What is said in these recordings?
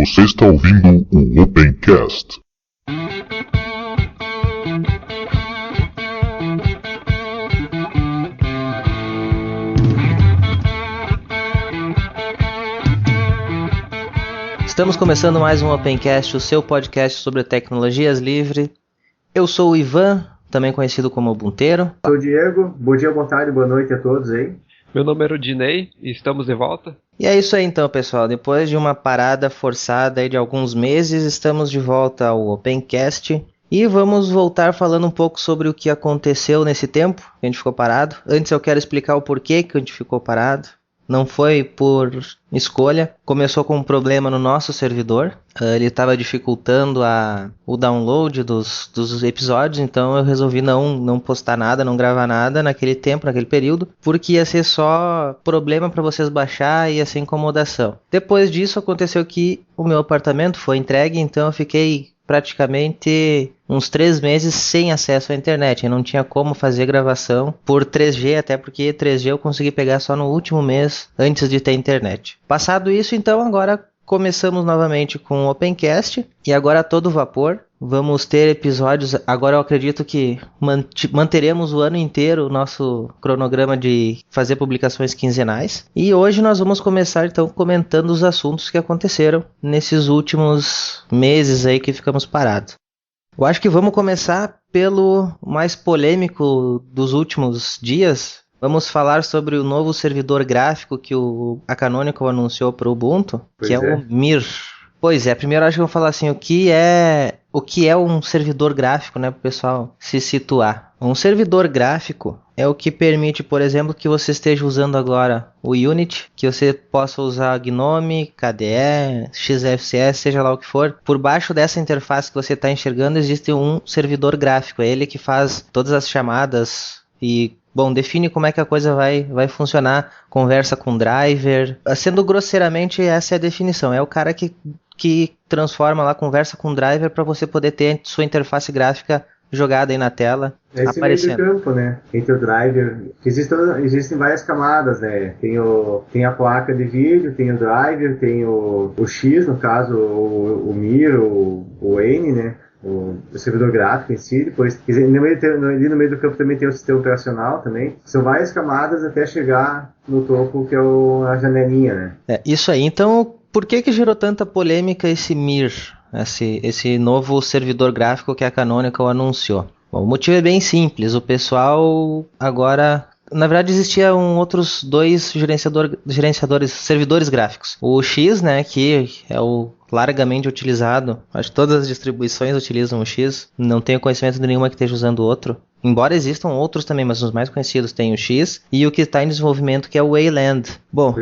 Você está ouvindo o Opencast. Estamos começando mais um Opencast, o seu podcast sobre tecnologias livres. Eu sou o Ivan, também conhecido como Bunteiro. Sou o Diego, bom dia, boa tarde, boa noite a todos aí. Meu nome é Rudinei e estamos de volta. E é isso aí então, pessoal. Depois de uma parada forçada aí de alguns meses, estamos de volta ao Opencast. E vamos voltar falando um pouco sobre o que aconteceu nesse tempo que a gente ficou parado. Antes eu quero explicar o porquê que a gente ficou parado. Não foi por escolha, começou com um problema no nosso servidor, ele estava dificultando o download dos episódios, então eu resolvi não postar nada, não gravar nada naquele tempo, naquele período, porque ia ser só problema para vocês baixar e ia ser incomodação. Depois disso aconteceu que o meu apartamento foi entregue, então eu fiquei praticamente uns 3 meses sem acesso à internet. Eu não tinha como fazer gravação por 3G, até porque 3G eu consegui pegar só no último mês antes de ter internet. Passado isso, então, agora começamos novamente com o Opencast e agora a todo vapor. Vamos ter episódios, agora eu acredito que manteremos o ano inteiro o nosso cronograma de fazer publicações quinzenais. E hoje nós vamos começar então comentando os assuntos que aconteceram nesses últimos meses aí que ficamos parados. Eu acho que vamos começar pelo mais polêmico dos últimos dias. Vamos falar sobre o novo servidor gráfico que a Canonical anunciou para o Ubuntu, que é o Mir. Pois é, primeiro acho que eu vou falar assim, o que é um servidor gráfico, né, para o pessoal se situar. Um servidor gráfico é o que permite, por exemplo, que você esteja usando agora o Unity, que você possa usar GNOME, KDE, XFCE, seja lá o que for. Por baixo dessa interface que você está enxergando existe um servidor gráfico, é ele que faz todas as chamadas e... Bom, define como é que a coisa vai funcionar, conversa com driver. Sendo grosseiramente, essa é a definição. É o cara que transforma lá, conversa com driver para você poder ter sua interface gráfica jogada aí na tela. Esse aparecendo. Meio do campo, né? Entre o driver, existem várias camadas, né? Tem a placa de vídeo, tem o driver, tem o X, no caso, o Mir, o N, né? O servidor gráfico em si, depois ali no meio do campo também tem o sistema operacional também. São várias camadas até chegar no topo, que é a janelinha, né? Isso aí. Então, por que gerou tanta polêmica esse Mir, esse novo servidor gráfico que a Canonical anunciou? Bom, o motivo é bem simples. O pessoal agora... Na verdade, existiam outros dois servidores gráficos. O X, né, que é o largamente utilizado. Acho que todas as distribuições utilizam o X. Não tenho conhecimento de nenhuma que esteja usando outro. Embora existam outros também, mas os mais conhecidos têm o X. E o que está em desenvolvimento, que é o Wayland. Bom,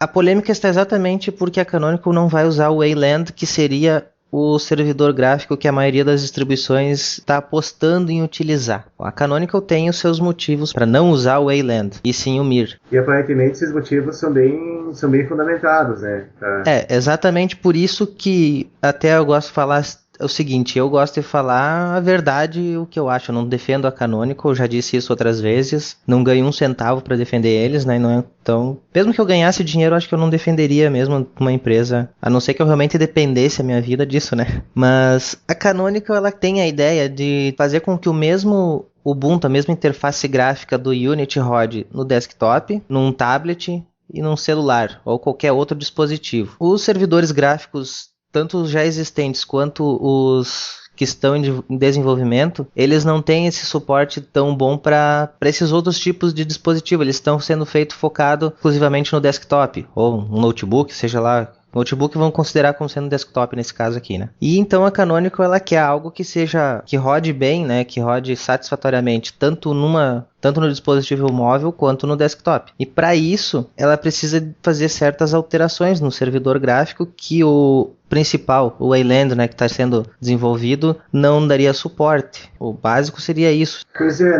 a polêmica está exatamente porque a Canonical não vai usar o Wayland, que seria o servidor gráfico que a maioria das distribuições está apostando em utilizar. A Canonical tem os seus motivos para não usar o Wayland, e sim o Mir. E aparentemente esses motivos são bem fundamentados, né? É exatamente por isso que até eu gosto de falar o seguinte, eu gosto de falar a verdade, o que eu acho. Eu não defendo a Canonical, eu já disse isso outras vezes, não ganho um centavo para defender eles, né? Então, mesmo que eu ganhasse dinheiro, acho que eu não defenderia mesmo uma empresa, a não ser que eu realmente dependesse a minha vida disso, né? Mas a Canonical, ela tem a ideia de fazer com que o mesmo Ubuntu, a mesma interface gráfica do Unity rode no desktop, num tablet e num celular, ou qualquer outro dispositivo. Os servidores gráficos, tanto os já existentes quanto os que estão em desenvolvimento, eles não têm esse suporte tão bom para esses outros tipos de dispositivo. Eles estão sendo focado exclusivamente no desktop, ou um notebook, seja lá. Notebook vão considerar como sendo desktop nesse caso aqui, né? E então a Canonical, ela quer algo que rode bem, né? Que rode satisfatoriamente tanto no dispositivo móvel quanto no desktop. E para isso, ela precisa fazer certas alterações no servidor gráfico que o principal, o Wayland, né, que está sendo desenvolvido, não daria suporte. O básico seria isso. Pois é,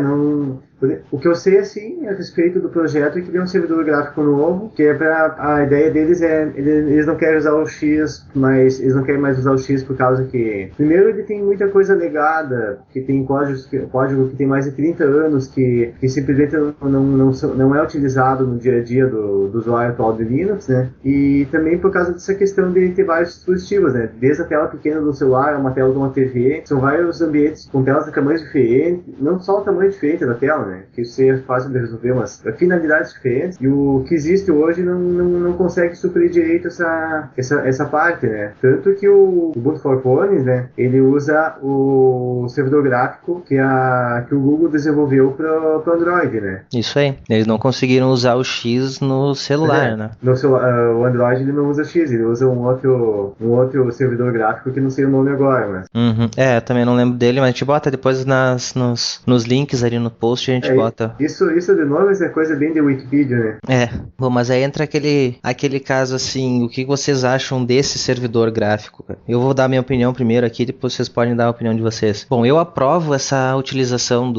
o que eu sei assim a respeito do projeto é que ele é um servidor gráfico novo, que é a ideia deles eles não querem usar o X, mas eles não querem mais usar o X por causa que, primeiro, ele tem muita coisa legada, que tem código que tem mais de 30 anos, que que simplesmente não é utilizado no dia a dia do usuário atual de Linux, né? E também por causa dessa questão de ter vários dispositivos, né? Desde a tela pequena do celular, uma tela de uma TV, são vários ambientes com telas de tamanhos diferentes, não só o tamanho diferente da tela, né? Que isso é fácil de resolver, mas finalidades diferentes. E o que existe hoje não consegue suprir direito essa parte, né? Tanto que o Ubuntu for Phones, né? Ele usa o servidor gráfico que o Google desenvolveu para o Android, né? Isso aí. Eles não conseguiram usar o X no celular, né? No celular, o Android ele não usa X, ele usa um outro servidor gráfico que não sei o nome agora, mas... Uhum. Também não lembro dele, mas a gente bota depois nos links ali no post, a gente bota. Isso de nomes é coisa bem de Wikipedia, né? Bom, mas aí entra aquele caso assim, o que vocês acham desse servidor gráfico? Eu vou dar minha opinião primeiro aqui, depois vocês podem dar a opinião de vocês. Bom, eu aprovo essa utilização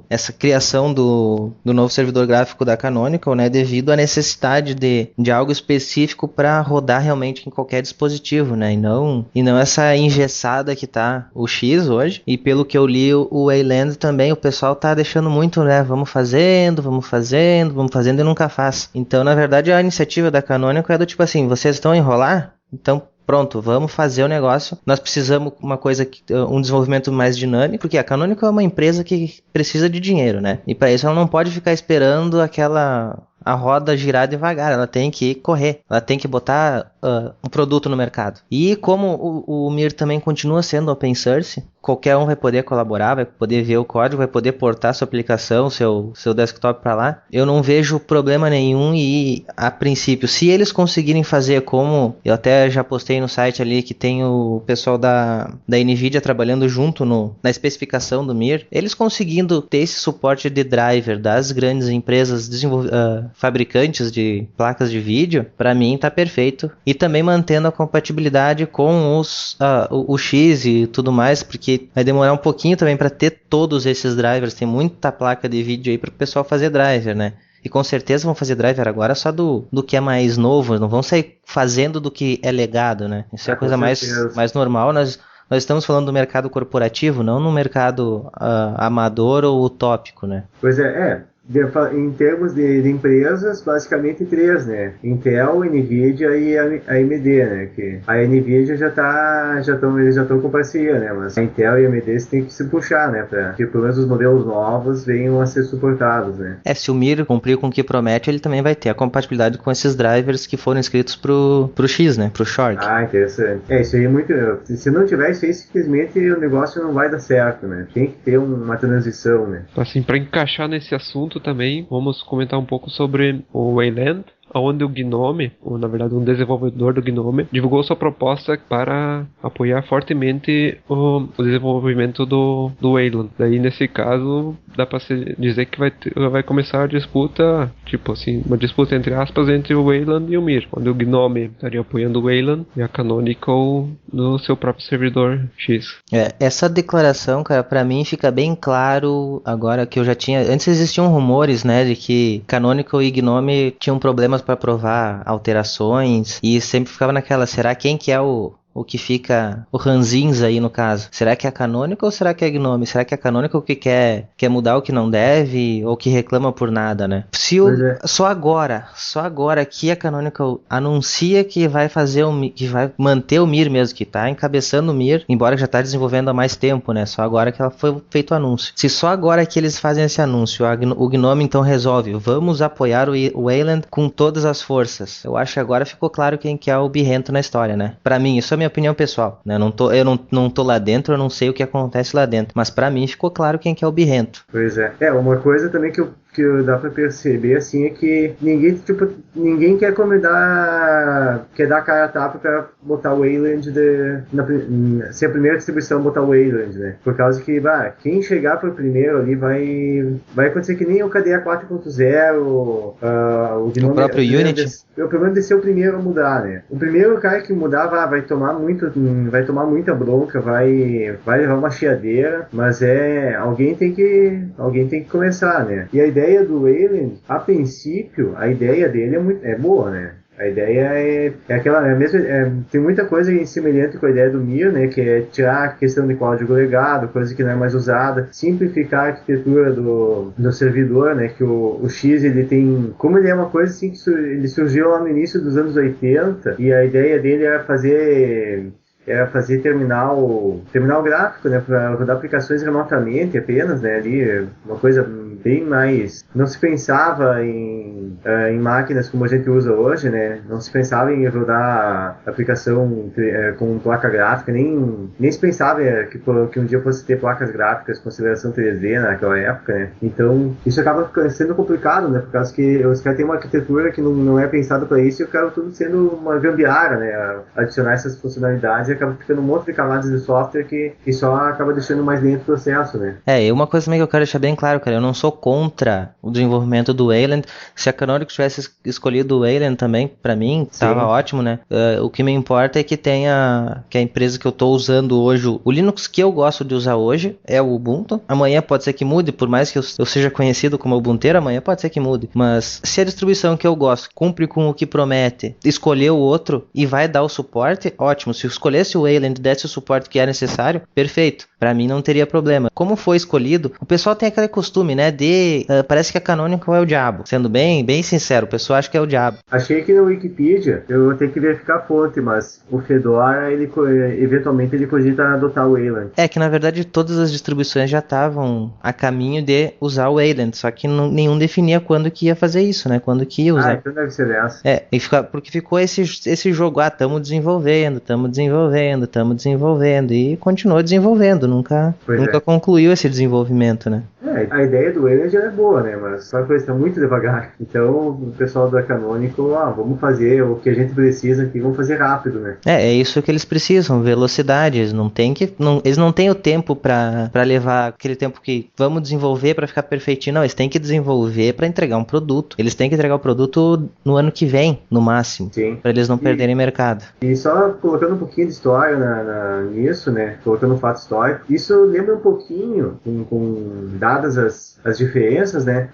essa criação do novo servidor gráfico da Canonical, né, devido à necessidade de algo específico para rodar realmente em qualquer dispositivo, né, e não essa engessada que tá o X hoje. E pelo que eu li, o Wayland também, o pessoal tá deixando muito, né, vamos fazendo e nunca faz. Então, na verdade, a iniciativa da Canonical é do tipo assim, vocês estão a enrolar? Então, pronto, vamos fazer o negócio. Nós precisamos um desenvolvimento mais dinâmico, porque a Canonical é uma empresa que precisa de dinheiro, né? E para isso ela não pode ficar esperando a roda girar devagar, ela tem que correr, ela tem que botar um produto no mercado. E como o Mir também continua sendo open source, qualquer um vai poder colaborar, vai poder ver o código, vai poder portar sua aplicação, seu desktop para lá. Eu não vejo problema nenhum e, a princípio, se eles conseguirem fazer como, eu até já postei no site ali que tem o pessoal da NVIDIA trabalhando junto na especificação do Mir, eles conseguindo ter esse suporte de driver das grandes empresas fabricantes de placas de vídeo, para mim tá perfeito. E também mantendo a compatibilidade com o X e tudo mais, porque vai demorar um pouquinho também para ter todos esses drivers. Tem muita placa de vídeo aí para o pessoal fazer driver, né? E com certeza vão fazer driver agora só do que é mais novo, não vão sair fazendo do que é legado, né? Isso é a coisa mais normal. Nós estamos falando do mercado corporativo, não no mercado amador ou utópico, né? Pois em termos de empresas, basicamente três, né? Intel, Nvidia e a AMD, né? Que a Nvidia eles já estão com parceria, né? Mas a Intel e a AMD têm que se puxar, né? Para que pelo menos os modelos novos venham a ser suportados, né? Se o Mir cumprir com o que promete, ele também vai ter a compatibilidade com esses drivers que foram escritos pro X, né? Pro Short. Interessante. Isso aí é muito... Se não tiver isso aí, simplesmente o negócio não vai dar certo, né? Tem que ter uma transição, né? Assim, para encaixar nesse assunto também, vamos comentar um pouco sobre o Wayland, onde o Gnome, ou na verdade um desenvolvedor do Gnome, divulgou sua proposta para apoiar fortemente o desenvolvimento do Wayland. Daí nesse caso dá para dizer que vai começar a disputa, tipo assim, uma disputa entre aspas entre o Wayland e o Mir, onde o Gnome estaria apoiando o Wayland e a Canonical no seu próprio servidor X. Essa declaração, cara, para mim fica bem claro agora que eu já tinha... Antes existiam rumores, né, de que Canonical e Gnome tinham problemas para provar alterações e sempre ficava naquela, será quem que é o que fica o ranzinza aí no caso? Será que é a Canonical ou será que é a Gnome? Será que é a Canonical que quer mudar o que não deve ou que reclama por nada, né? Só agora que a Canonical anuncia que vai que vai manter o Mir mesmo, que tá encabeçando o Mir, embora já tá desenvolvendo há mais tempo, né? Só agora que ela foi feito o anúncio. Se só agora que eles fazem esse anúncio, o Gnome então resolve, vamos apoiar o Wayland com todas as forças. Eu acho que agora ficou claro quem que é o birrento na história, né? Pra mim, isso é minha opinião pessoal, né? Eu não tô lá dentro, eu não sei o que acontece lá dentro, mas pra mim ficou claro quem que é o birrento. Pois uma coisa também que dá pra perceber, assim, é que ninguém quer dar cara a tapa pra botar o Wayland ser a primeira distribuição botar o Wayland, né? Por causa que, quem chegar pro primeiro ali vai acontecer que nem o KDE 4.0, o próprio Unity. O problema de ser o primeiro a mudar, né? O primeiro cara que mudar vai tomar muita bronca, vai levar uma chiadeira, mas alguém tem que começar, né? E a ideia do Wayland, a princípio, a ideia dele é boa, né? A ideia é aquela, tem muita coisa semelhante com a ideia do Mir, né, que é tirar a questão de código legado, coisa que não é mais usada, simplificar a arquitetura do servidor, né, que o X, ele tem, como ele é uma coisa assim que ele surgiu lá no início dos anos 80, e a ideia dele era fazer terminal gráfico, né, para rodar aplicações remotamente apenas, né, ali, uma coisa bem mais, não se pensava em máquinas como a gente usa hoje, né, não se pensava em rodar aplicação com placa gráfica, nem se pensava que um dia fosse ter placas gráficas com aceleração 3D naquela época, né, então isso acaba sendo complicado, né, por causa que os caras têm uma arquitetura que não é pensada para isso e acaba tudo sendo uma gambiarra, né, adicionar essas funcionalidades acaba ficando um monte de camadas de software que só acaba deixando mais lento o processo, né? E uma coisa também que eu quero deixar bem claro, cara, eu não sou contra o desenvolvimento do Wayland. Se a Canonical tivesse escolhido o Wayland também, pra mim, tava ótimo, né? O que me importa é que tenha, que a empresa que eu tô usando hoje, o Linux que eu gosto de usar hoje é o Ubuntu. Amanhã pode ser que mude, por mais que eu seja conhecido como Ubuntueiro, amanhã pode ser que mude. Mas se a distribuição que eu gosto cumpre com o que promete, escolher o outro e vai dar o suporte, ótimo. Se eu escolhesse o Wayland desse o suporte que é necessário, perfeito. Pra mim não teria problema. Como foi escolhido, o pessoal tem aquele costume, né, parece que a Canonical é o diabo. Sendo bem sincero, o pessoal acha que é o diabo. Achei que no Wikipedia, eu vou ter que verificar a fonte, mas o Fedora, eventualmente ele cogita adotar o Wayland. É que na verdade todas as distribuições já estavam a caminho de usar o Wayland, só que nenhum definia quando que ia fazer isso, né, quando que ia usar. Então deve ser dessa. Porque ficou esse jogo, estamos desenvolvendo, e continuou desenvolvendo, nunca concluiu esse desenvolvimento, né? A ideia do Wayland é boa, né? Mas só que eles estão muito devagar. Então o pessoal da Canonical, vamos fazer o que a gente precisa aqui, vamos fazer rápido, né? É isso que eles precisam, velocidade. Eles não têm o tempo pra levar aquele tempo que vamos desenvolver pra ficar perfeitinho. Não, eles têm que desenvolver pra entregar um produto. Eles têm que entregar o produto no ano que vem, no máximo. Sim. Pra eles não perderem mercado. E só colocando um pouquinho de história nisso, né? Colocando um fato histórico. Isso lembra um pouquinho, com dadas as diferenças, né?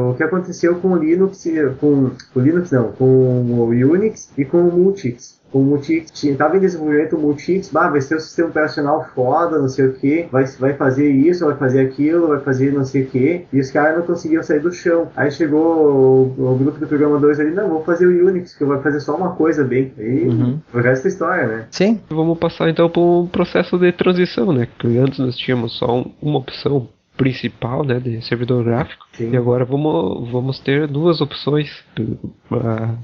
O que aconteceu com o Linux, com o Unix e com o Multics. O Multics estava em desenvolvimento, o Multics, vai ser um sistema operacional foda, não sei o que, vai fazer isso, vai fazer aquilo, vai fazer não sei o que, e os caras não conseguiam sair do chão. Aí chegou o grupo de programadores ali, não, vou fazer o Unix, que vai fazer só uma coisa bem. Aí o resto é história, né? Sim. Vamos passar então para um processo de transição, né? Porque antes nós tínhamos só uma opção principal, né, de servidor gráfico. Sim. E agora vamos ter duas opções.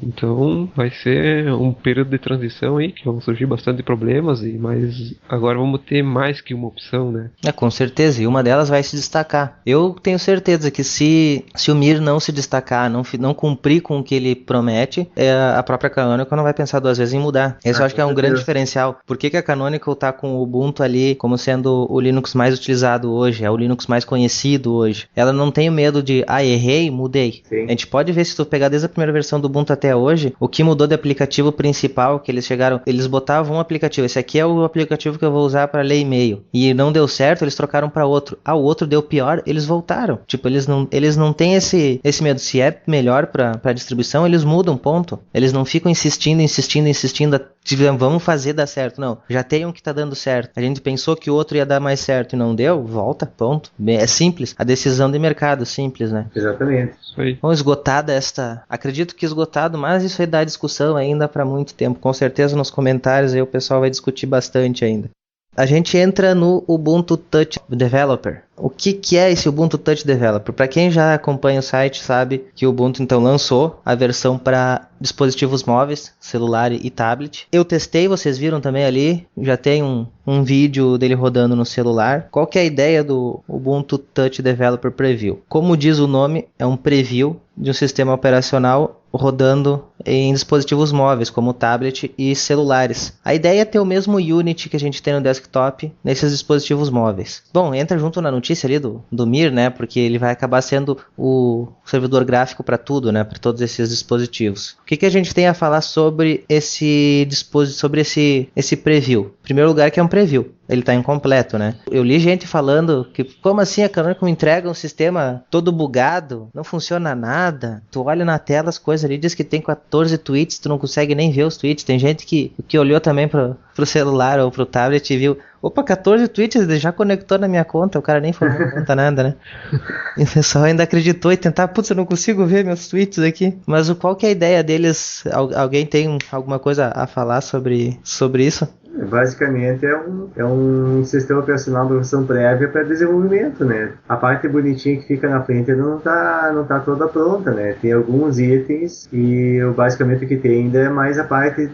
Então vai ser um período de transição aí que vão surgir bastante problemas, mas agora vamos ter mais que uma opção, né? Com certeza, e uma delas vai se destacar. Eu tenho certeza que se o Mir não se destacar, não cumprir com o que ele promete, a própria Canonical não vai pensar duas vezes em mudar. Esse eu acho que é um grande diferencial. Por que a Canonical tá com o Ubuntu ali como sendo o Linux mais utilizado hoje, é o Linux mais conhecido hoje? Ela não tem o medo de, errei, mudei. Sim. A gente pode ver, se tu pegar desde a primeira versão do Ubuntu até hoje, o que mudou de aplicativo principal, que eles botavam um aplicativo, esse aqui é o aplicativo que eu vou usar para ler e-mail, e não deu certo, eles trocaram para outro. O outro deu pior, eles voltaram. Tipo, eles não têm esse medo. Se é melhor para distribuição, eles mudam, ponto. Eles não ficam insistindo, vamos fazer dar certo. Não, já tem um que tá dando certo. A gente pensou que o outro ia dar mais certo e não deu, volta, ponto. É simples. A decisão de mercado, simples, né? Exatamente. Isso aí. Bom, esgotada acredito que esgotado, mas isso aí dá discussão ainda para muito tempo. Com certeza nos comentários aí o pessoal vai discutir bastante ainda. A gente entra no Ubuntu Touch Developer. O que é esse Ubuntu Touch Developer? Para quem já acompanha o site sabe que o Ubuntu então lançou a versão para dispositivos móveis, celular e tablet. Eu testei, vocês viram também ali, já tem um vídeo dele rodando no celular. Qual que é a ideia do Ubuntu Touch Developer Preview? Como diz o nome, é um preview de um sistema operacional rodando em dispositivos móveis, como tablet e celulares. A ideia é ter o mesmo Unity que a gente tem no desktop nesses dispositivos móveis. Bom, entra junto na notícia ali do Mir, né? Porque ele vai acabar sendo o servidor gráfico para tudo, né? Para todos esses dispositivos. O que a gente tem a falar sobre esse preview? Em primeiro lugar, que é um preview. ele tá incompleto, né? Eu li gente falando que, como assim a Canonical entrega um sistema todo bugado, não funciona nada, tu olha na tela as coisas ali, diz que tem 14 tweets, tu não consegue nem ver os tweets. Tem gente que olhou também pro celular ou pro tablet e viu, opa, 14 tweets, ele já conectou na minha conta, o cara nem falou conta nada, né? E o pessoal ainda acreditou e tentar, putz, eu não consigo ver meus tweets aqui. Mas qual que é a ideia deles? Alguém tem alguma coisa a falar sobre isso? Basicamente é um sistema operacional de versão prévia para desenvolvimento, né? A parte bonitinha que fica na frente ainda não tá toda pronta, né? Tem alguns itens e basicamente o que tem ainda é mais a parte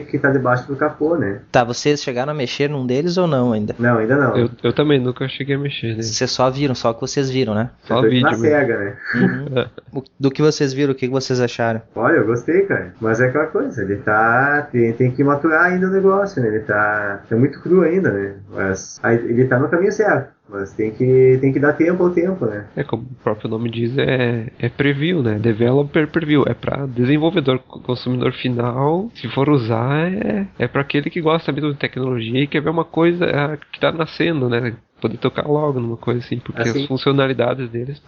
que tá debaixo do capô, né? Tá, vocês chegaram a mexer num deles ou não ainda? Não, ainda não. Eu também nunca cheguei a mexer, né? Vocês só viram, só que vocês viram, né? Só vídeo na mesmo. cega, né? Uhum. Do que vocês viram, o que vocês acharam? Olha, eu gostei, cara. Mas é aquela coisa, ele tem que maturar ainda o negócio, né? Ele tá muito cru ainda, né? Mas ele tá no caminho certo. Mas tem que dar tempo ao tempo, né? Como o próprio nome diz, é preview, né? Developer preview. É para desenvolvedor, consumidor final. Se for usar, é para aquele que gosta mesmo de tecnologia e quer ver uma coisa que tá nascendo, né? Poder tocar logo numa coisa assim, porque as funcionalidades deles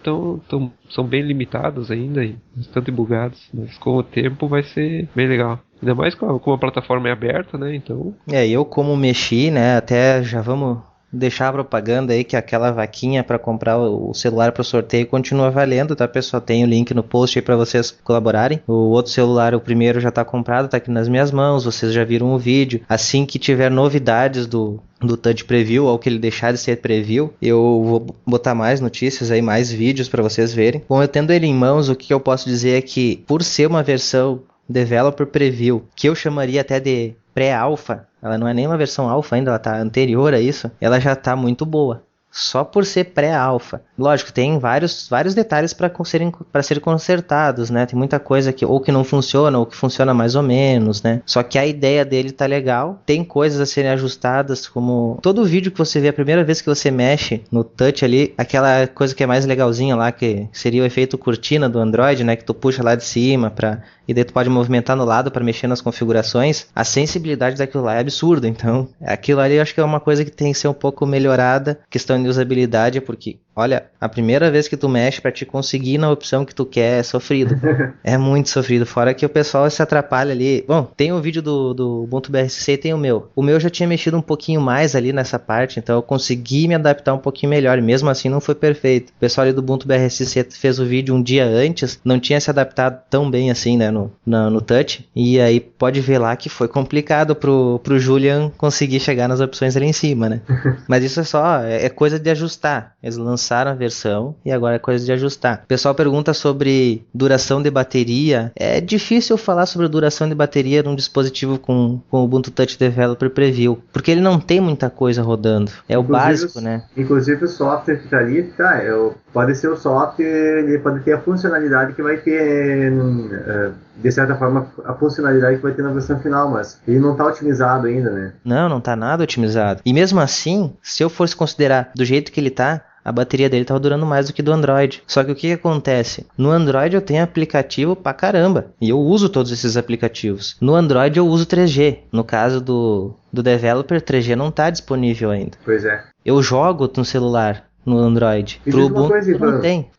são bem limitadas ainda e bastante bugadas. Mas com o tempo vai ser bem legal. Ainda mais como a plataforma é aberta, né? Então. Eu como mexi, né? Até já vamos deixar a propaganda aí que aquela vaquinha para comprar o celular para o sorteio continua valendo, tá, pessoal? Tem o link no post aí para vocês colaborarem. O outro celular, o primeiro já tá comprado, tá aqui nas minhas mãos, vocês já viram o vídeo. Assim que tiver novidades do Touch Preview, ou que ele deixar de ser Preview, eu vou botar mais notícias aí, mais vídeos para vocês verem. Bom, eu tendo ele em mãos, o que eu posso dizer é que, por ser uma versão Developer Preview, que eu chamaria até de pré-alpha, ela não é nem uma versão alpha ainda, ela está anterior a isso, ela já está muito boa. Só por ser pré-alpha. Lógico, tem vários detalhes para serem consertados, né? Tem muita coisa que ou que não funciona, ou que funciona mais ou menos, né? Só que a ideia dele tá legal. Tem coisas a serem ajustadas, como todo vídeo que você vê, a primeira vez que você mexe no touch ali, aquela coisa que é mais legalzinha lá, que seria o efeito cortina do Android, né? Que tu puxa lá de cima e daí tu pode movimentar no lado para mexer nas configurações. A sensibilidade daquilo lá é absurda. Então, aquilo ali eu acho que é uma coisa que tem que ser um pouco melhorada. Questão de usabilidade, porque, olha, a primeira vez que tu mexe para te conseguir na opção que tu quer é sofrido. É muito sofrido. Fora que o pessoal se atrapalha ali. Bom, tem o vídeo do Ubuntu BSC e tem o meu. O meu já tinha mexido um pouquinho mais ali nessa parte, então eu consegui me adaptar um pouquinho melhor. E mesmo assim não foi perfeito. O pessoal ali do Ubuntu BSC fez o vídeo um dia antes, não tinha se adaptado tão bem assim, né, no touch. E aí pode ver lá que foi complicado pro Julian conseguir chegar nas opções ali em cima, né? Mas isso é coisa de ajustar. Eles lançaram a versão e agora é coisa de ajustar. O pessoal pergunta sobre duração de bateria. É difícil falar sobre duração de bateria num dispositivo com o Ubuntu Touch Developer Preview, porque ele não tem muita coisa rodando. É o básico, né? Inclusive o software que tá ali, pode ser o software, ele pode ter a funcionalidade que vai ter, de certa forma, a funcionalidade que vai ter na versão final, mas ele não tá otimizado ainda, né? Não tá nada otimizado. E mesmo assim, se eu fosse considerar do jeito que ele tá, a bateria dele tava durando mais do que do Android. Só que o que acontece? No Android eu tenho aplicativo pra caramba. E eu uso todos esses aplicativos. No Android eu uso 3G. No caso do Developer, 3G não tá disponível ainda. Pois é. Eu jogo no celular, no Android. E Pro Ubuntu não tem.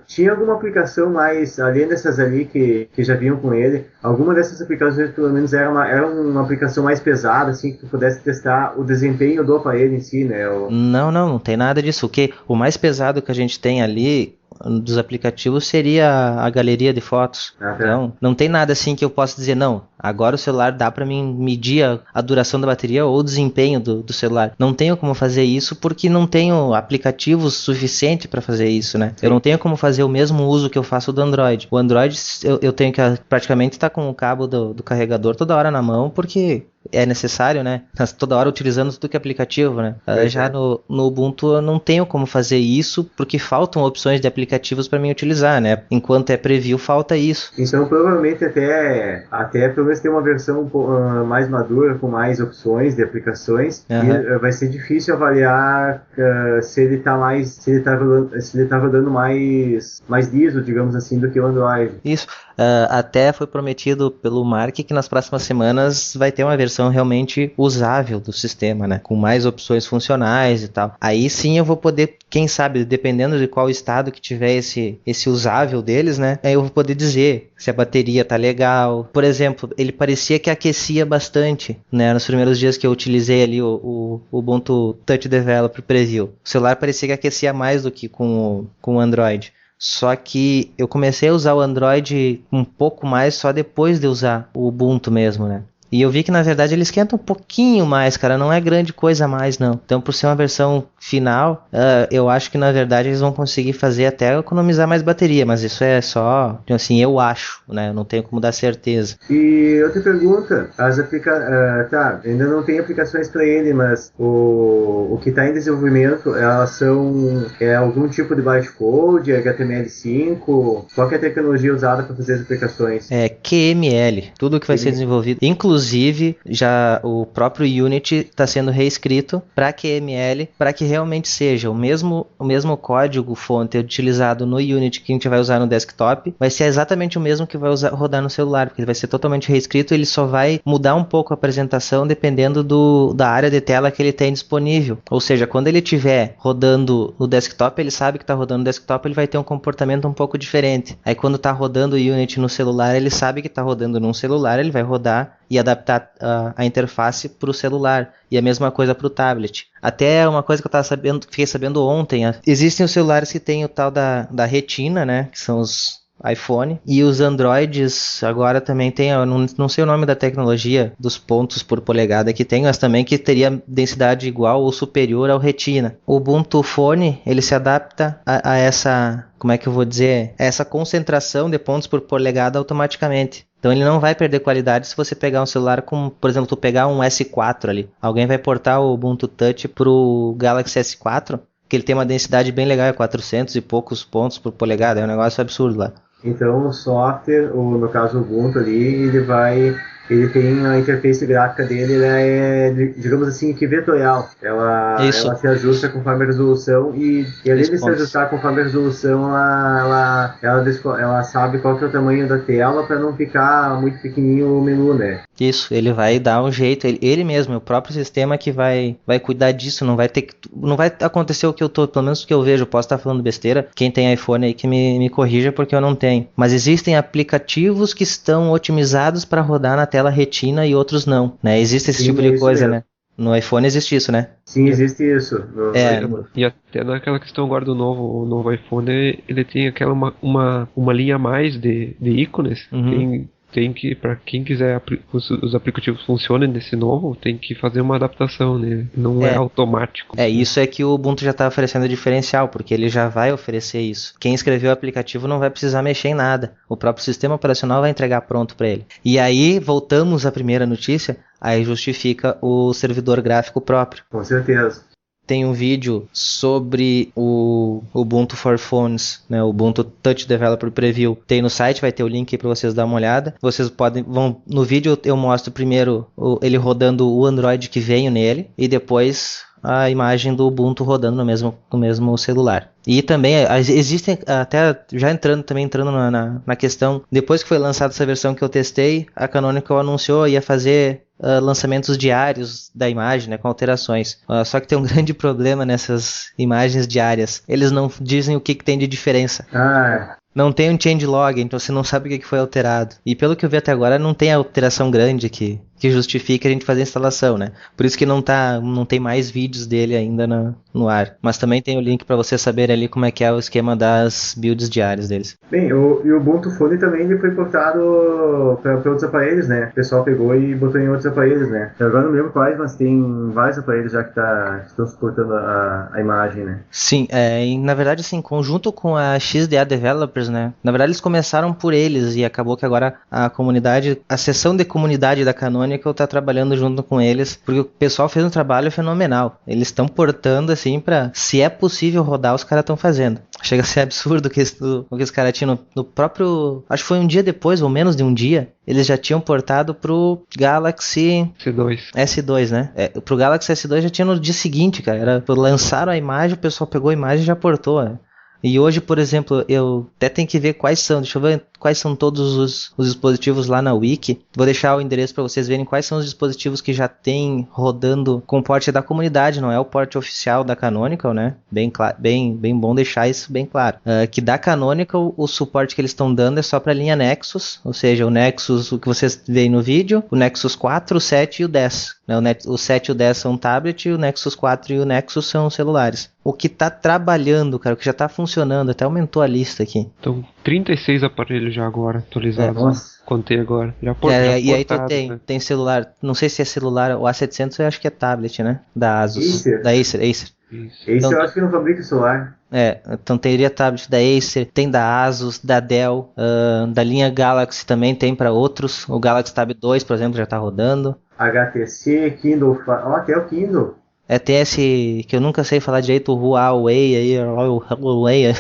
Tinha alguma aplicação mais, além dessas ali que já vinham com ele, alguma dessas aplicações pelo menos era uma aplicação mais pesada, assim, que tu pudesse testar o desempenho do aparelho em si, né? Não tem nada disso. O mais pesado que a gente tem ali dos aplicativos seria a galeria de fotos. Então, não tem nada assim que eu possa dizer, não, agora o celular dá para mim medir a duração da bateria ou o desempenho do celular. Não tenho como fazer isso porque não tenho aplicativos suficientes para fazer isso, né? Sim. Eu não tenho como fazer o mesmo uso que eu faço do Android. O Android eu tenho que praticamente estar com o cabo do carregador toda hora na mão porque é necessário, né? Toda hora utilizando tudo que é aplicativo, né? Já no Ubuntu eu não tenho como fazer isso porque faltam opções de aplicativos para mim utilizar, né? Enquanto é preview, falta isso. Então provavelmente até pelo menos ter uma versão mais madura, com mais opções de aplicações, e vai ser difícil avaliar se ele tá rodando mais liso, digamos assim, do que o Android. Isso. Até foi prometido pelo Mark que nas próximas semanas vai ter uma versão realmente usável do sistema, né? Com mais opções funcionais e tal. Aí sim eu vou poder, quem sabe, dependendo de qual estado que tiver esse usável deles, né? Aí eu vou poder dizer se a bateria tá legal. Por exemplo, ele parecia que aquecia bastante, né? Nos primeiros dias que eu utilizei ali o Ubuntu Touch Developer Preview. O celular parecia que aquecia mais do que com o Android. Só que eu comecei a usar o Android um pouco mais só depois de usar o Ubuntu mesmo, né? E eu vi que, na verdade, ele esquenta um pouquinho mais, cara. Não é grande coisa a mais, não. Então, por ser uma versão final, eu acho que, na verdade, eles vão conseguir fazer até economizar mais bateria. Mas isso é só, assim, eu acho, né? Eu não tenho como dar certeza. E outra pergunta, ainda não tem aplicações para ele, mas o que está em desenvolvimento, elas são algum tipo de bytecode, HTML5? Qual que é a tecnologia usada para fazer as aplicações? É QML, tudo que vai ser desenvolvido. Inclusive, já o próprio Unity está sendo reescrito para QML, para que realmente seja o mesmo código fonte utilizado no Unity que a gente vai usar no desktop, vai ser exatamente o mesmo que vai rodar no celular, porque ele vai ser totalmente reescrito, ele só vai mudar um pouco a apresentação dependendo da área de tela que ele tem disponível. Ou seja, quando ele estiver rodando no desktop, ele sabe que está rodando no desktop, ele vai ter um comportamento um pouco diferente. Aí quando está rodando o Unity no celular, ele sabe que está rodando num celular, ele vai rodar e adaptar a interface para o celular. E a mesma coisa para o tablet. Até uma coisa que eu fiquei sabendo ontem, existem os celulares que tem o tal da retina, né? Que são os iPhone, e os Androids agora também tem, eu não sei o nome da tecnologia dos pontos por polegada que tem, mas também que teria densidade igual ou superior ao Retina. O Ubuntu Phone, ele se adapta a essa, como é que eu vou dizer, essa concentração de pontos por polegada automaticamente. Então ele não vai perder qualidade se você pegar um celular com, por exemplo, tu pegar um S4 ali. Alguém vai portar o Ubuntu Touch pro Galaxy S4, que ele tem uma densidade bem legal, é 400 e poucos pontos por polegada, é um negócio absurdo lá. Então o software, no caso o Ubuntu ali, ele tem a interface gráfica dele, ela é, digamos assim, que vetorial. Ela se ajusta conforme a resolução e além de se ajustar conforme a resolução, ela sabe qual que é o tamanho da tela para não ficar muito pequenininho o menu, né? Isso, ele vai dar um jeito, ele mesmo, o próprio sistema que vai cuidar disso, não vai acontecer o que eu tô, pelo menos o que eu vejo, eu posso estar falando besteira, quem tem iPhone aí que me corrija porque eu não tenho. Mas existem aplicativos que estão otimizados para rodar na tela retina e outros não, né? Existe esse tipo de coisa, né? No iPhone existe isso, né? Sim, existe isso. E até naquela questão agora do novo iPhone, ele tem uma linha a mais de ícones. Tem que, para quem quiser os aplicativos funcionem nesse novo, tem que fazer uma adaptação, né? Não é automático. Isso é que o Ubuntu já está oferecendo diferencial, porque ele já vai oferecer isso. Quem escreveu o aplicativo não vai precisar mexer em nada. O próprio sistema operacional vai entregar pronto para ele. E aí, voltamos à primeira notícia, aí justifica o servidor gráfico próprio. Com certeza. Tem um vídeo sobre o Ubuntu for Phones, né, o Ubuntu Touch Developer Preview. Tem no site, vai ter o link aí para vocês dar uma olhada. Vocês no vídeo eu mostro primeiro ele rodando o Android que veio nele e depois a imagem do Ubuntu rodando no mesmo celular. E também existem, até já entrando na questão, depois que foi lançada essa versão que eu testei, a Canonical anunciou ia fazer lançamentos diários da imagem, né, com alterações. Só que tem um grande problema nessas imagens diárias. Eles não dizem o que tem de diferença. Não tem um changelog, então você não sabe o que foi alterado. E pelo que eu vi até agora, não tem alteração grande que justifique a gente fazer a instalação, né? Por isso que não tem mais vídeos dele ainda no ar. Mas também tem o link para você saber ali como é que é o esquema das builds diárias deles. Bem, e o Ubuntu Phone também ele foi portado para outros aparelhos, né? O pessoal pegou e botou em outros aparelhos, né? Agora não lembro quais, mas tem vários aparelhos já que estão suportando a imagem, né? Sim, e na verdade, assim, conjunto com a XDA Developers, né? Na verdade, eles começaram por eles e acabou que agora a seção de comunidade da Canonical está trabalhando junto com eles, porque o pessoal fez um trabalho fenomenal. Eles estão portando, assim, se é possível rodar, os caras estão fazendo. Chega a ser absurdo o que os caras tinham no próprio... Acho que foi um dia depois, ou menos de um dia, eles já tinham portado pro Galaxy S2, né? Pro Galaxy S2 já tinha no dia seguinte, cara. Lançaram a imagem, o pessoal pegou a imagem e já portou, né? E hoje, por exemplo, eu até tenho que ver quais são, deixa eu ver quais são todos os dispositivos lá na Wiki. Vou deixar o endereço para vocês verem quais são os dispositivos que já tem rodando com o porte da comunidade, não é o porte oficial da Canonical, né? Bem bom deixar isso bem claro. Que da Canonical, o suporte que eles estão dando é só para a linha Nexus, ou seja, o Nexus, o que vocês veem no vídeo, o Nexus 4, o 7 e o 10. O 7 e o 10 são tablet, o Nexus 4 e o Nexus são celulares. O que tá trabalhando, cara, o que já tá funcionando, até aumentou a lista aqui. Então, 36 aparelhos já agora atualizados. Contei agora. Já e aí tu tem celular, não sei se é celular, o A700 eu acho que é tablet, né? Da Asus. Da Acer. Isso. Então, eu acho que não fabrica celular. Então teria tablet da Acer, tem da Asus, da Dell, da linha Galaxy também tem para outros. O Galaxy Tab 2, por exemplo, já tá rodando. HTC, Kindle, até o Kindle. Tem esse que eu nunca sei falar direito, o Huawei aí, Huawei.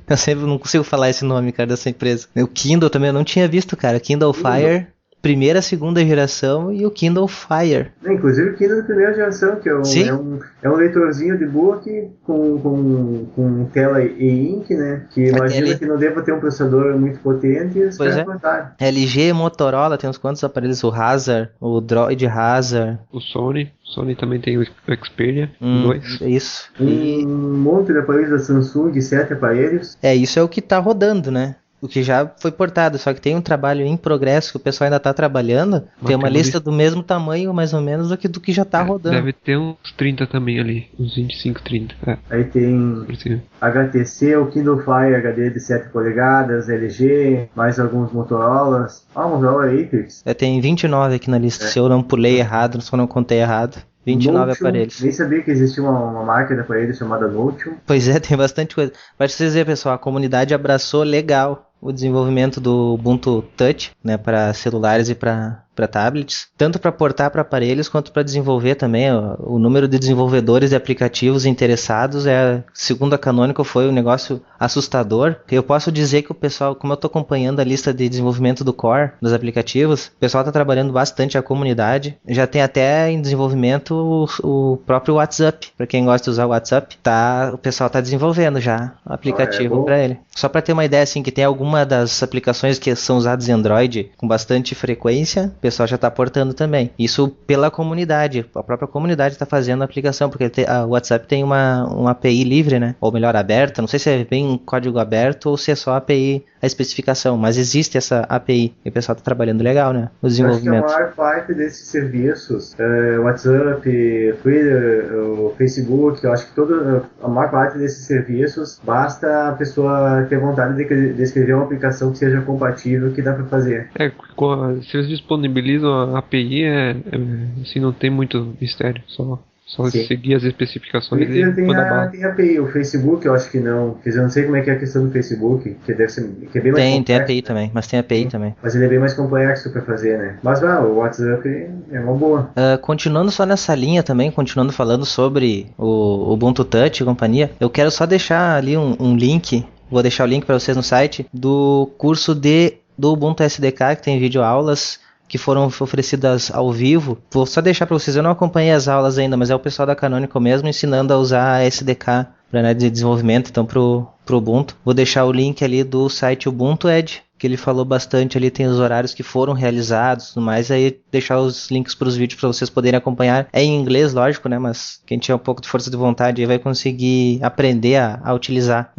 Eu sempre não consigo falar esse nome, cara, dessa empresa. O Kindle também eu não tinha visto, cara. Kindle Fire, primeira, segunda geração e o Kindle Fire. Inclusive o Kindle de primeira geração, que é um leitorzinho de book com tela e-ink, né? Que imagina que não deva ter um processador muito potente e pois LG, Motorola, tem uns quantos aparelhos? O Razer, o Droid Razer. O Sony também tem o Xperia 2. Isso. Um monte de aparelhos da Samsung, 7 aparelhos. Isso é o que tá rodando, né? O que já foi portado, só que tem um trabalho em progresso que o pessoal ainda está trabalhando. Tem uma lista do mesmo tamanho, mais ou menos, do que já está rodando. Deve ter uns 30 também ali, uns 25, 30. Aí tem HTC, o Kindle Fire HD de 7 polegadas, LG, mais alguns Motorolas. Motorola Apex. Tem 29 aqui na lista, se eu não pulei errado, se eu não contei errado. 29 aparelhos. Nem sabia que existia uma marca de aparelho chamada Notion. Pois tem bastante coisa. Pra vocês verem, pessoal, a comunidade abraçou legal o desenvolvimento do Ubuntu Touch, né, para celulares e para tablets, tanto para portar para aparelhos quanto para desenvolver também. O número de desenvolvedores e aplicativos interessados segundo a Canonical, foi um negócio assustador. Eu posso dizer que o pessoal, como eu estou acompanhando a lista de desenvolvimento do Core, dos aplicativos, o pessoal está trabalhando bastante, a comunidade. Já tem até em desenvolvimento o próprio WhatsApp. Para quem gosta de usar o WhatsApp, o pessoal está desenvolvendo já o aplicativo para ele. Só para ter uma ideia, assim, que tem alguma das aplicações que são usadas em Android com bastante frequência, o pessoal já está portando também. Isso pela comunidade. A própria comunidade está fazendo a aplicação, porque o WhatsApp tem uma API livre, né? Ou melhor, aberta. Não sei se é bem código aberto ou se é só API, a especificação. Mas existe essa API. E o pessoal está trabalhando legal, né? No desenvolvimento. Acho que a maior parte desses serviços, WhatsApp, Twitter, o Facebook, eu acho que a maior parte desses serviços, basta a pessoa ter vontade de escrever uma aplicação que seja compatível, que dá para fazer. Se eles disponibilizam a API, assim, não tem muito mistério, só seguir as especificações e mandar bala. Tem API, o Facebook eu acho que não, eu não sei como é que é a questão do Facebook, que deve ser que é bem mais complexo. Tem API também, mas tem API também. Mas ele é bem mais complexo para fazer, né? Mas o WhatsApp é uma boa. Continuando só nessa linha também, continuando falando sobre o Ubuntu Touch e companhia, eu quero só deixar ali um link, vou deixar o link para vocês no site, do curso do Ubuntu SDK, que tem videoaulas que foram oferecidas ao vivo. Vou só deixar para vocês, eu não acompanhei as aulas ainda, mas é o pessoal da Canonical mesmo ensinando a usar a SDK de desenvolvimento, então pro Ubuntu. Vou deixar o link ali do site Ubuntu Edge, que ele falou bastante ali, tem os horários que foram realizados e tudo mais, aí deixar os links para os vídeos para vocês poderem acompanhar. É em inglês, lógico, né, mas quem tiver um pouco de força de vontade aí vai conseguir aprender a utilizar,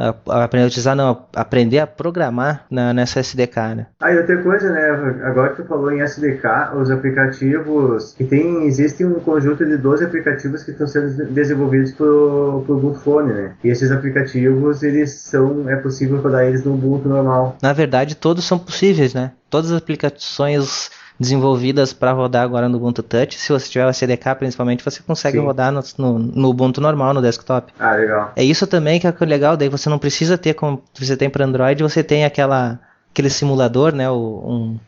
aprender a programar nessa SDK, né. E outra coisa, né, agora que tu falou em SDK, os aplicativos existem um conjunto de 12 aplicativos que estão sendo desenvolvidos pro Ubuntu Phone, né, e esses aplicativos, é possível rodar eles no Ubuntu normal. Na verdade, todos são possíveis, né? Todas as aplicações desenvolvidas para rodar agora no Ubuntu Touch, se você tiver o SDK principalmente, você consegue rodar no Ubuntu normal, no desktop. Legal. É isso também que é legal, daí você não precisa ter, como você tem para Android, você tem aquele simulador, né,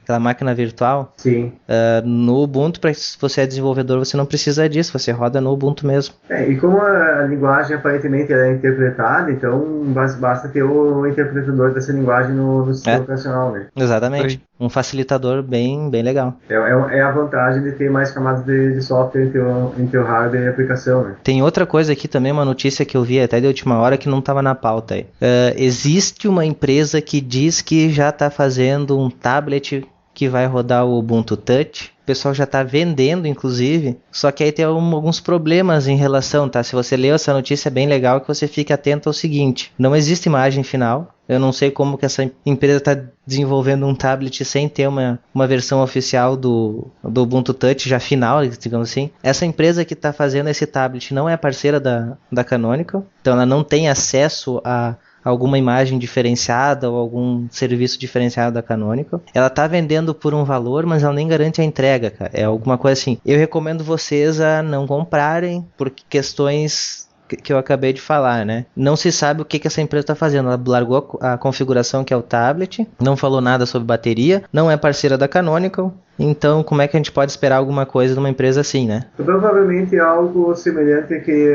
aquela máquina virtual. Sim. No Ubuntu, se você é desenvolvedor, você não precisa disso, você roda no Ubuntu mesmo. E como a linguagem aparentemente é interpretada, então basta ter o interpretador dessa linguagem no sistema operacional, né? Exatamente. um facilitador bem legal. É a vantagem de ter mais camadas de software entre o hardware e a aplicação, né? Tem outra coisa aqui também, uma notícia que eu vi até de última hora que não estava na pauta aí. Existe uma empresa que diz que já está fazendo um tablet que vai rodar o Ubuntu Touch. O pessoal já está vendendo, inclusive, só que aí tem alguns problemas em relação, tá? Se você leu essa notícia, é bem legal que você fique atento ao seguinte: não existe imagem final. Eu não sei como que essa empresa está desenvolvendo um tablet sem ter uma versão oficial do Ubuntu Touch já final, digamos assim. Essa empresa que está fazendo esse tablet não é parceira da Canonical, então ela não tem acesso a alguma imagem diferenciada ou algum serviço diferenciado da Canonical. Ela tá vendendo por um valor, mas ela nem garante a entrega, cara. É alguma coisa assim. Eu recomendo vocês a não comprarem por questões que eu acabei de falar, né? Não se sabe o que essa empresa está fazendo. Ela largou a configuração que é o tablet, não falou nada sobre bateria, não é parceira da Canonical. Então, como é que a gente pode esperar alguma coisa de uma empresa assim, né? Provavelmente algo semelhante que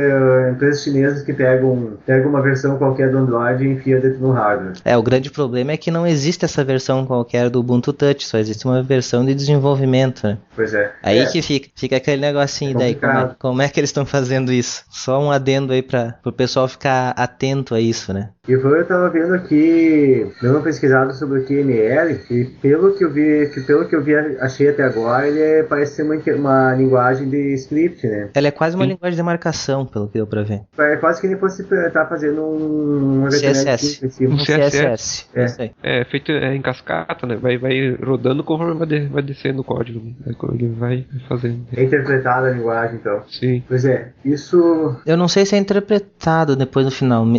empresas chinesas que pegam uma versão qualquer do Android e enfia dentro do hardware. O grande problema é que não existe essa versão qualquer do Ubuntu Touch, só existe uma versão de desenvolvimento, né? Pois é. Aí que fica aquele negocinho daí, como é que eles estão fazendo isso? Só um adendo aí para o pessoal ficar atento a isso, né? E eu estava vendo aqui, dando uma pesquisada sobre o QML, e pelo que eu vi, achei até agora, ele parece ser uma linguagem de script, né? Ela é quase uma linguagem de marcação, pelo que deu pra ver. É quase que nem fosse estar fazendo um CSS. Um CSS. É Feito em cascata, né? Vai rodando conforme vai descendo o código. Ele vai fazendo. É interpretada a linguagem, então. Sim. Pois é, isso... Eu não sei se é interpretado depois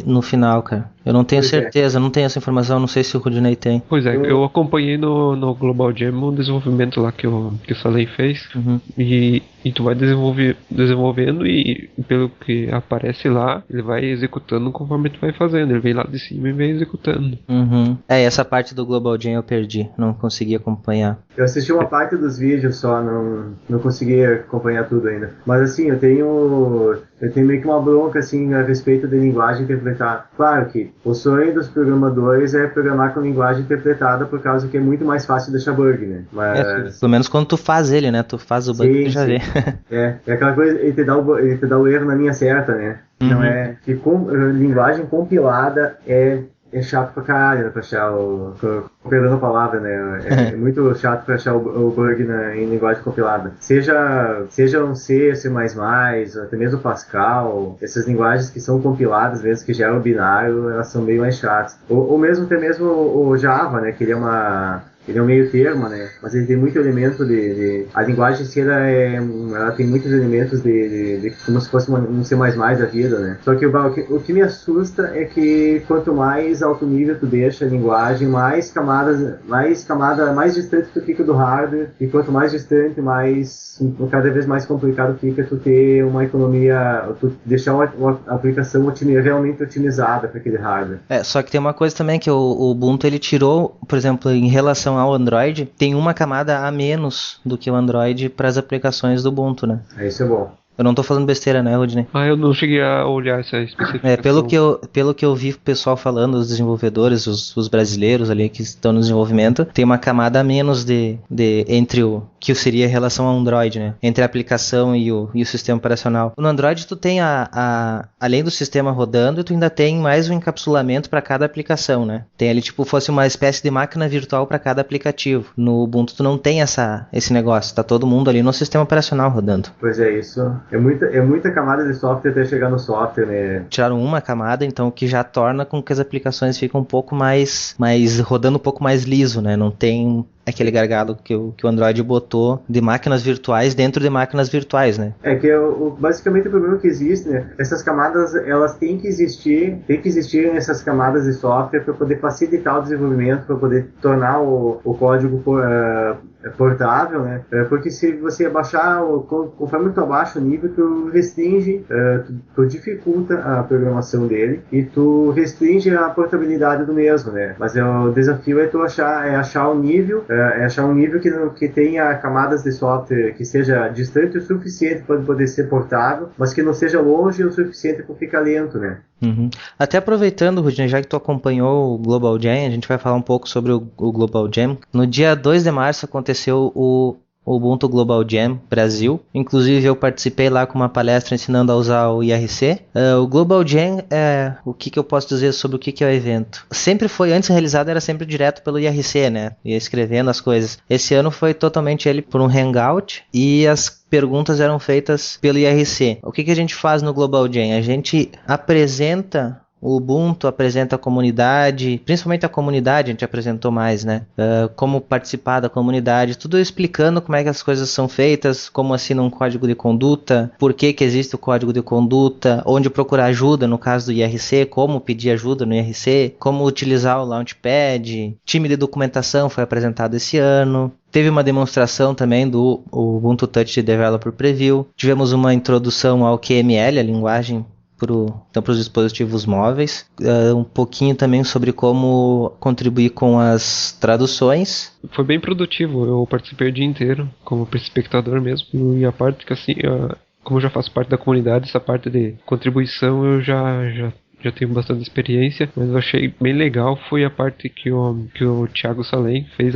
no final, cara. Eu não tenho certeza, não tenho essa informação, não sei se o Rudinei tem. Pois é, eu acompanhei no Global Jam um desenvolvimento lá que o Salem fez. Uhum. E tu vai desenvolvendo e pelo que aparece lá, ele vai executando conforme tu vai fazendo. Ele vem lá de cima e vem executando. Uhum. Essa parte do Global Jam eu perdi, não consegui acompanhar. Eu assisti uma parte dos vídeos só, não consegui acompanhar tudo ainda. Mas assim, eu tenho meio que uma bronca assim, a respeito da linguagem interpretada. Claro que o sonho dos programadores é programar com linguagem interpretada por causa que é muito mais fácil de deixar bug, né? Mas... pelo menos quando tu faz ele, né? Tu faz o bug e já vê. É aquela coisa, ele te dá o erro na linha certa, né? Uhum. Não é que linguagem compilada é chato pra caralho, né, pra achar perdão a palavra, né? É muito chato pra achar o bug em linguagem compilada. Seja um C, C++, até mesmo Pascal, essas linguagens que são compiladas mesmo, que geram binário, elas são bem mais chatas. Ou mesmo até mesmo o Java, né? Que ele é um meio termo, né? Mas ele tem muito elemento a linguagem em si, ela tem muitos elementos de como se fosse um C++ da vida, né? Só que o que me assusta é que quanto mais alto nível tu deixa a linguagem, mais distante tu fica do hardware, e quanto mais distante, cada vez mais complicado fica tu ter uma economia, tu deixar uma aplicação realmente otimizada para aquele hardware. Só que tem uma coisa também que o Ubuntu ele tirou, por exemplo, em relação ao Android, tem uma camada a menos do que o Android para as aplicações do Ubuntu, né? Isso é bom. Eu não tô falando besteira, né, Rodney? Eu não cheguei a olhar essa especificação. Pelo que eu vi o pessoal falando, os desenvolvedores, os brasileiros ali que estão no desenvolvimento, tem uma camada a menos entre o que seria a relação ao Android, né? Entre a aplicação e o sistema operacional. No Android tu tem além do sistema rodando, tu ainda tem mais um encapsulamento para cada aplicação, né? Tem ali tipo fosse uma espécie de máquina virtual para cada aplicativo. No Ubuntu tu não tem esse negócio, tá todo mundo ali no sistema operacional rodando. Pois é, isso. É muita camada de software até chegar no software, né? Tiraram uma camada, então, que já torna com que as aplicações fiquem um pouco mais rodando um pouco mais liso, né? Não tem aquele gargalo que o Android botou de máquinas virtuais dentro de máquinas virtuais, né? Basicamente o problema que existe, né? Essas camadas, elas têm que existir essas camadas de software para poder facilitar o desenvolvimento, para poder tornar o código portável, né? Porque se você abaixar, conforme tu abaixa o nível, tu restringe, tu dificulta a programação dele e tu restringe a portabilidade do mesmo, né? Mas o desafio é tu achar o nível É achar um nível que tenha camadas de software que seja distante o suficiente para poder ser portável, mas que não seja longe o suficiente para ficar lento, né? Uhum. Até aproveitando, Rudinei, já que tu acompanhou o Global Jam, a gente vai falar um pouco sobre o Global Jam. No dia 2 de março aconteceu o Ubuntu Global Jam Brasil. Inclusive eu participei lá com uma palestra ensinando a usar o IRC. O Global Jam, o que eu posso dizer sobre o que é o evento? Sempre foi, antes realizado, era sempre direto pelo IRC, né? Ia escrevendo as coisas. Esse ano foi totalmente ele por um Hangout e as perguntas eram feitas pelo IRC. O que a gente faz no Global Jam? A gente apresenta o Ubuntu, apresenta a comunidade, principalmente a comunidade a gente apresentou mais, né? Como participar da comunidade, tudo explicando como é que as coisas são feitas, como assina um código de conduta, por que existe o código de conduta, onde procurar ajuda no caso do IRC, como pedir ajuda no IRC, como utilizar o Launchpad, time de documentação foi apresentado esse ano. Teve uma demonstração também do Ubuntu Touch Developer Preview. Tivemos uma introdução ao QML, a linguagem para os dispositivos móveis, um pouquinho também sobre como contribuir com as traduções. Foi bem produtivo, eu participei o dia inteiro como espectador mesmo, e a parte que assim, como eu já faço parte da comunidade, essa parte de contribuição eu já tenho bastante experiência, mas eu achei bem legal foi a parte que o Thiago Salem fez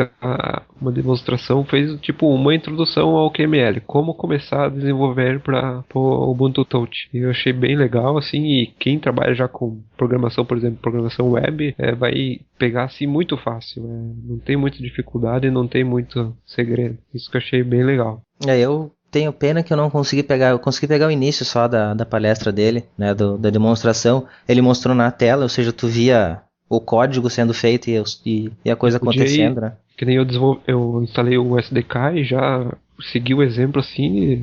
uma demonstração, fez tipo uma introdução ao QML, como começar a desenvolver para o Ubuntu Touch. E eu achei bem legal, assim, e quem trabalha já com programação, por exemplo, programação web, vai pegar assim muito fácil, não tem muita dificuldade, não tem muito segredo. Isso que eu achei bem legal. Eu tenho pena que eu não consegui pegar, eu consegui pegar o início só da palestra dele, né, da demonstração. Ele mostrou na tela, ou seja, tu via o código sendo feito e a coisa acontecendo, né? Que nem eu instalei o SDK e já segui o exemplo assim,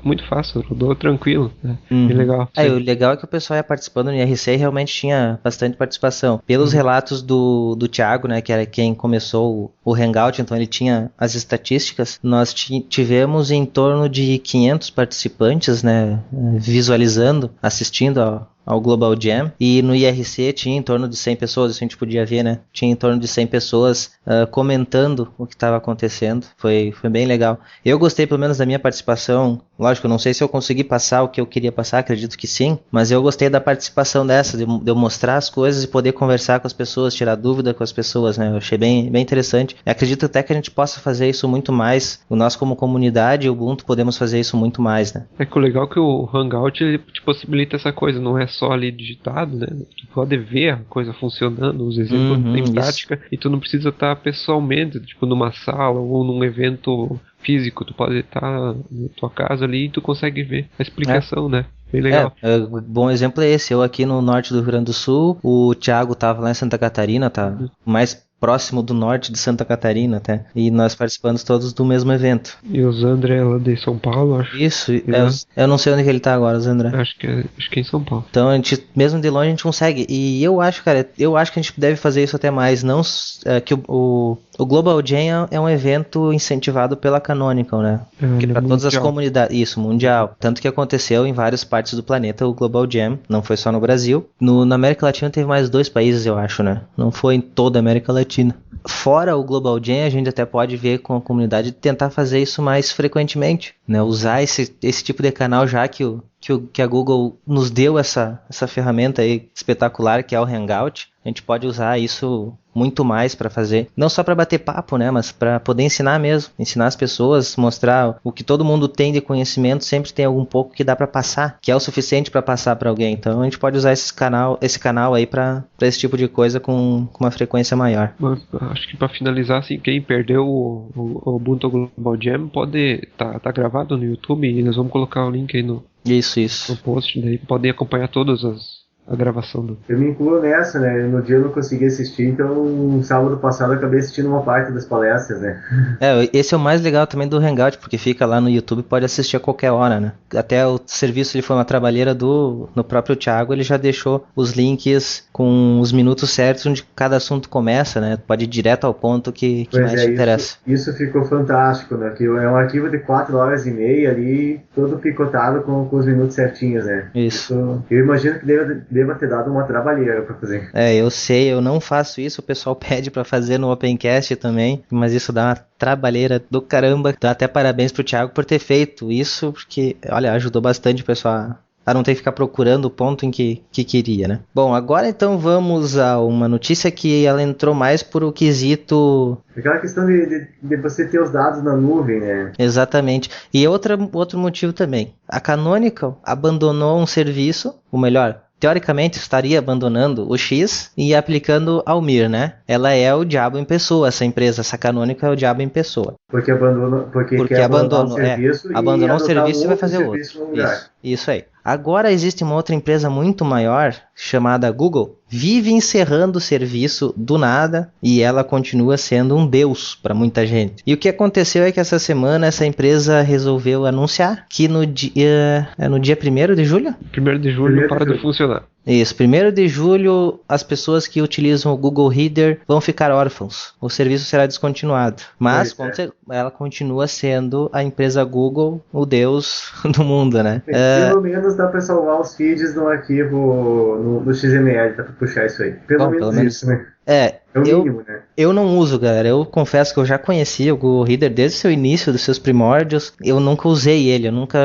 muito fácil, rodou tranquilo, né? Bem legal. O legal é que o pessoal ia participando no IRC e realmente tinha bastante participação. Pelos relatos do Thiago, né, que era quem começou o Hangout, então ele tinha as estatísticas, nós tivemos em torno de 500 participantes, né, visualizando, assistindo ao Global Jam, e no IRC tinha em torno de 100 pessoas, isso a gente podia ver, né? Tinha em torno de 100 pessoas comentando o que estava acontecendo, foi bem legal. Eu gostei pelo menos da minha participação, lógico, eu não sei se eu consegui passar o que eu queria passar, acredito que sim, mas eu gostei da participação dessa, de eu mostrar as coisas e poder conversar com as pessoas, tirar dúvida com as pessoas, né? Eu achei bem interessante. Eu acredito até que a gente possa fazer isso muito mais, nós como comunidade, o Ubuntu, podemos fazer isso muito mais, né? É que o legal é que o Hangout ele te possibilita essa coisa, não é só ali digitado, né? Tu pode ver a coisa funcionando, os exemplos em prática, e tu não precisa estar pessoalmente, tipo numa sala ou num evento físico, tu pode estar na tua casa ali e tu consegue ver a explicação, né? Bem legal. Bom exemplo é esse, eu aqui no norte do Rio Grande do Sul, o Thiago tava lá em Santa Catarina, tá mais próximo do norte de Santa Catarina até, e nós participamos todos do mesmo evento. E o Zandra é lá de São Paulo, acho. Isso, eu não sei onde que ele tá agora, o Zandra. Acho que é em São Paulo. Então a gente, mesmo de longe, a gente consegue, e eu acho, cara, que a gente deve fazer isso até mais, não que o Global Jam é um evento incentivado pela Canonical, né? Para todas as comunidades, isso, mundial. Tanto que aconteceu em várias partes do planeta o Global Jam, não foi só no Brasil. Na América Latina teve mais 2 países, eu acho, né? Não foi em toda a América Latina. Fora o Global Jam, a gente até pode ver com a comunidade tentar fazer isso mais frequentemente, né? Usar esse tipo de canal, já que a Google nos deu essa ferramenta aí espetacular que é o Hangout. A gente pode usar isso muito mais para fazer, não só para bater papo, né, mas para poder ensinar mesmo, ensinar as pessoas, mostrar o que todo mundo tem de conhecimento, sempre tem algum pouco que dá para passar, que é o suficiente para passar para alguém. Então a gente pode usar esse canal aí para esse tipo de coisa com uma frequência maior. Acho que para finalizar, assim, quem perdeu o Ubuntu Global Jam pode tá gravado no YouTube e nós vamos colocar o link aí no post, daí podem acompanhar todas a gravação do... Eu me incluo nessa, né? No dia eu não consegui assistir, então sábado passado eu acabei assistindo uma parte das palestras, né? Esse é o mais legal também do Hangout, porque fica lá no YouTube, pode assistir a qualquer hora, né? Até o serviço ele foi uma trabalheira no próprio Thiago, ele já deixou os links com os minutos certos onde cada assunto começa, né? Pode ir direto ao ponto que mais te interessa. Isso ficou fantástico, né? Que é um arquivo de 4 horas e meia ali, todo picotado com os minutos certinhos, né? Isso. Eu imagino que deva ter dado uma trabalheira pra fazer. Eu sei, eu não faço isso, o pessoal pede pra fazer no Opencast também, mas isso dá uma trabalheira do caramba. Dá até parabéns pro Thiago por ter feito isso, porque, olha, ajudou bastante o pessoal a não ter que ficar procurando o ponto em que queria, né? Bom, agora então vamos a uma notícia que ela entrou mais por o quesito... Aquela questão de você ter os dados na nuvem, né? Exatamente. E outro motivo também. A Canonical abandonou um serviço, ou melhor, teoricamente estaria abandonando o X e aplicando ao Mir, né? Ela é o diabo em pessoa, essa empresa, essa Canonical é o diabo em pessoa. Porque quer abandonou o serviço abandonou o serviço e vai fazer outro. Isso aí. Agora existe uma outra empresa muito maior, chamada Google, vive encerrando o serviço do nada e ela continua sendo um deus para muita gente. E o que aconteceu é que essa semana essa empresa resolveu anunciar que no dia 1º de julho? 1º de julho para de funcionar. Isso, 1º de julho as pessoas que utilizam o Google Reader vão ficar órfãos. O serviço será descontinuado. Mas ela continua sendo a empresa Google, o deus do mundo, né? Pelo menos dá para salvar os feeds no arquivo no XML para puxar isso aí. Pelo menos isso, né? É o mínimo, né? Eu não uso, galera. Eu confesso que eu já conhecia o Google Reader desde o seu início, dos seus primórdios. Eu nunca usei ele, eu nunca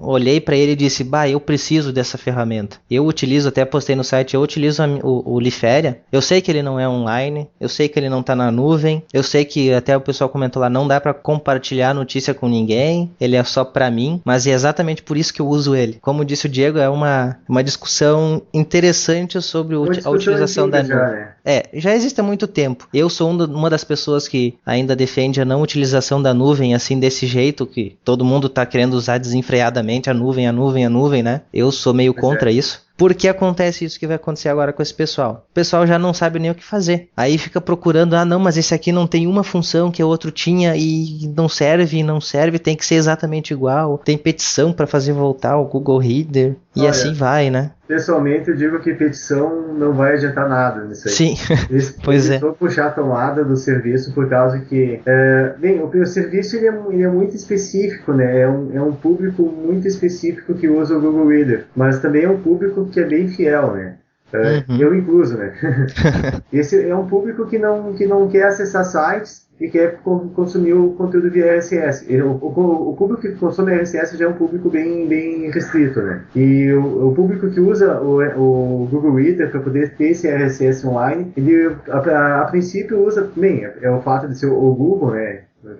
olhei para ele e disse, eu preciso dessa ferramenta. Eu utilizo, até postei no site, eu utilizo o Liferia. Eu sei que ele não é online, eu sei que ele não tá na nuvem, eu sei que até o pessoal comentou lá, não dá para compartilhar a notícia com ninguém, ele é só para mim, mas é exatamente por isso que eu uso ele. Como disse o Diego, é uma discussão interessante sobre a utilização da nuvem. Já existe há muito tempo. Eu sou uma das pessoas que ainda defende a não utilização da nuvem assim desse jeito, que todo mundo tá querendo usar desenfreadamente a nuvem, né? Eu sou meio contra isso. Porque acontece isso que vai acontecer agora com esse pessoal. O pessoal já não sabe nem o que fazer. Aí fica procurando, não, mas esse aqui não tem uma função que o outro tinha e não serve, tem que ser exatamente igual. Tem petição para fazer voltar o Google Reader e assim vai, né? Pessoalmente eu digo que petição não vai adiantar nada nisso aí. Sim, pois é. Vou puxar a tomada do serviço por causa que... o serviço ele é muito específico, né? É um público muito específico que usa o Google Reader, mas também é um público que é bem fiel, né? Eu incluso, né? Esse é um público que não quer acessar sites e quer consumir o conteúdo via RSS. O público que consome RSS já é um público bem restrito, né? E o público que usa o Google Reader para poder ter esse RSS online, ele a princípio usa, é o fato de ser o Google, né?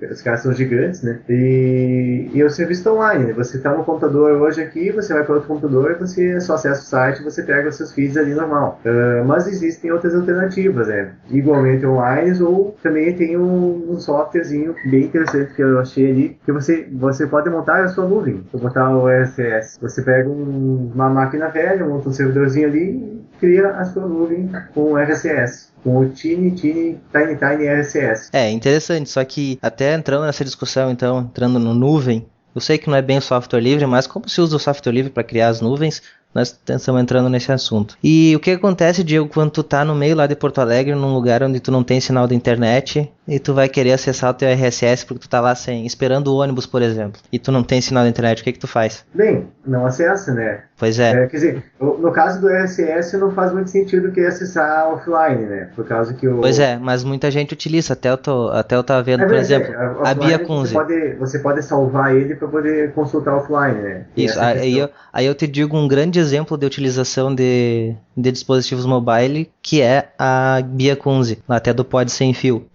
Os caras são gigantes, né? E o serviço está online. Você está no computador hoje aqui, você vai para outro computador, você só acessa o site, você pega os seus feeds ali normal. Mas existem outras alternativas, né? Igualmente online, ou também tem um softwarezinho bem interessante que eu achei ali, que você pode montar a sua nuvem, botar o RSS. Você pega uma máquina velha, monta um servidorzinho ali e cria a sua nuvem com RSS. Com o Tiny RSS. Interessante, só que até entrando nessa discussão, então, entrando no nuvem, eu sei que não é bem software livre, mas como se usa o software livre para criar as nuvens, nós estamos entrando nesse assunto. E o que acontece, Diego, quando tu tá no meio lá de Porto Alegre, num lugar onde tu não tem sinal de internet, e tu vai querer acessar o teu RSS porque tu tá lá esperando o ônibus, por exemplo, e tu não tem sinal de internet, o que tu faz? Bem, não acessa, né? Pois é. Quer dizer, no caso do RSS não faz muito sentido que acessar offline, né? Por causa que Pois é, mas muita gente utiliza, até eu tava vendo, por exemplo, a Bia Kunze. Você pode salvar ele para poder consultar offline, né? Isso, aí eu te digo um grande exemplo de utilização de dispositivos mobile, que é a Bia Kunze, até do Pod Sem Fio.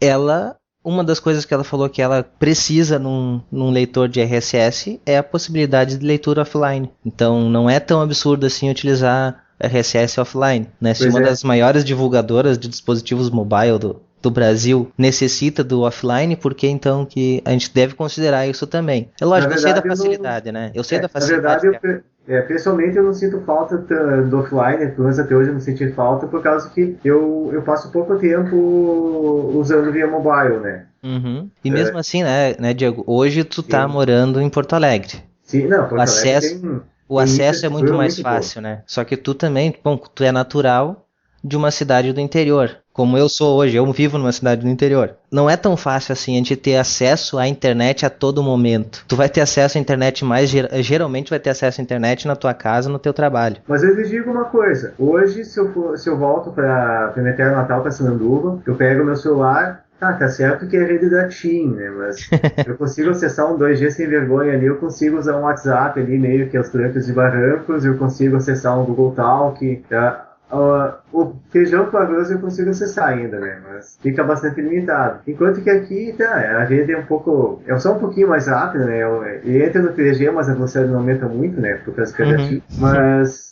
Uma das coisas que ela falou que ela precisa num leitor de RSS é a possibilidade de leitura offline. Então não é tão absurdo assim utilizar RSS offline, né? Se uma das maiores divulgadoras de dispositivos mobile do Brasil necessita do offline, porque então que a gente deve considerar isso também. É lógico, eu sei da facilidade, né? Eu sei da facilidade. Na verdade, pessoalmente eu não sinto falta do offline, pelo menos até hoje eu não senti falta, por causa que eu passo pouco tempo usando via mobile, né? Uhum. E mesmo assim, né, Diego, hoje tu tá morando em Porto Alegre. Sim, não, Porto Alegre o acesso é muito mais fácil, né? Só que tu também, tu é natural de uma cidade do interior, como eu sou hoje, eu vivo numa cidade do interior. Não é tão fácil assim a gente ter acesso à internet a todo momento. Tu vai ter acesso à internet geralmente vai ter acesso à internet na tua casa, no teu trabalho. Mas eu lhe digo uma coisa, hoje se eu volto para minha terra natal, para Sananduva, eu pego meu celular. Tá certo que é rede da TIM, né? Mas eu consigo acessar um 2G sem vergonha ali, eu consigo usar um WhatsApp ali, meio que aos trancos e barrancos, eu consigo acessar um Google Talk. O feijão com arroz eu consigo acessar ainda, né? Mas fica bastante limitado. Enquanto que aqui, a rede é só um pouquinho mais rápida, né? E entra no 3G, mas a velocidade não aumenta muito, né? Por causa que é da TIM. Mas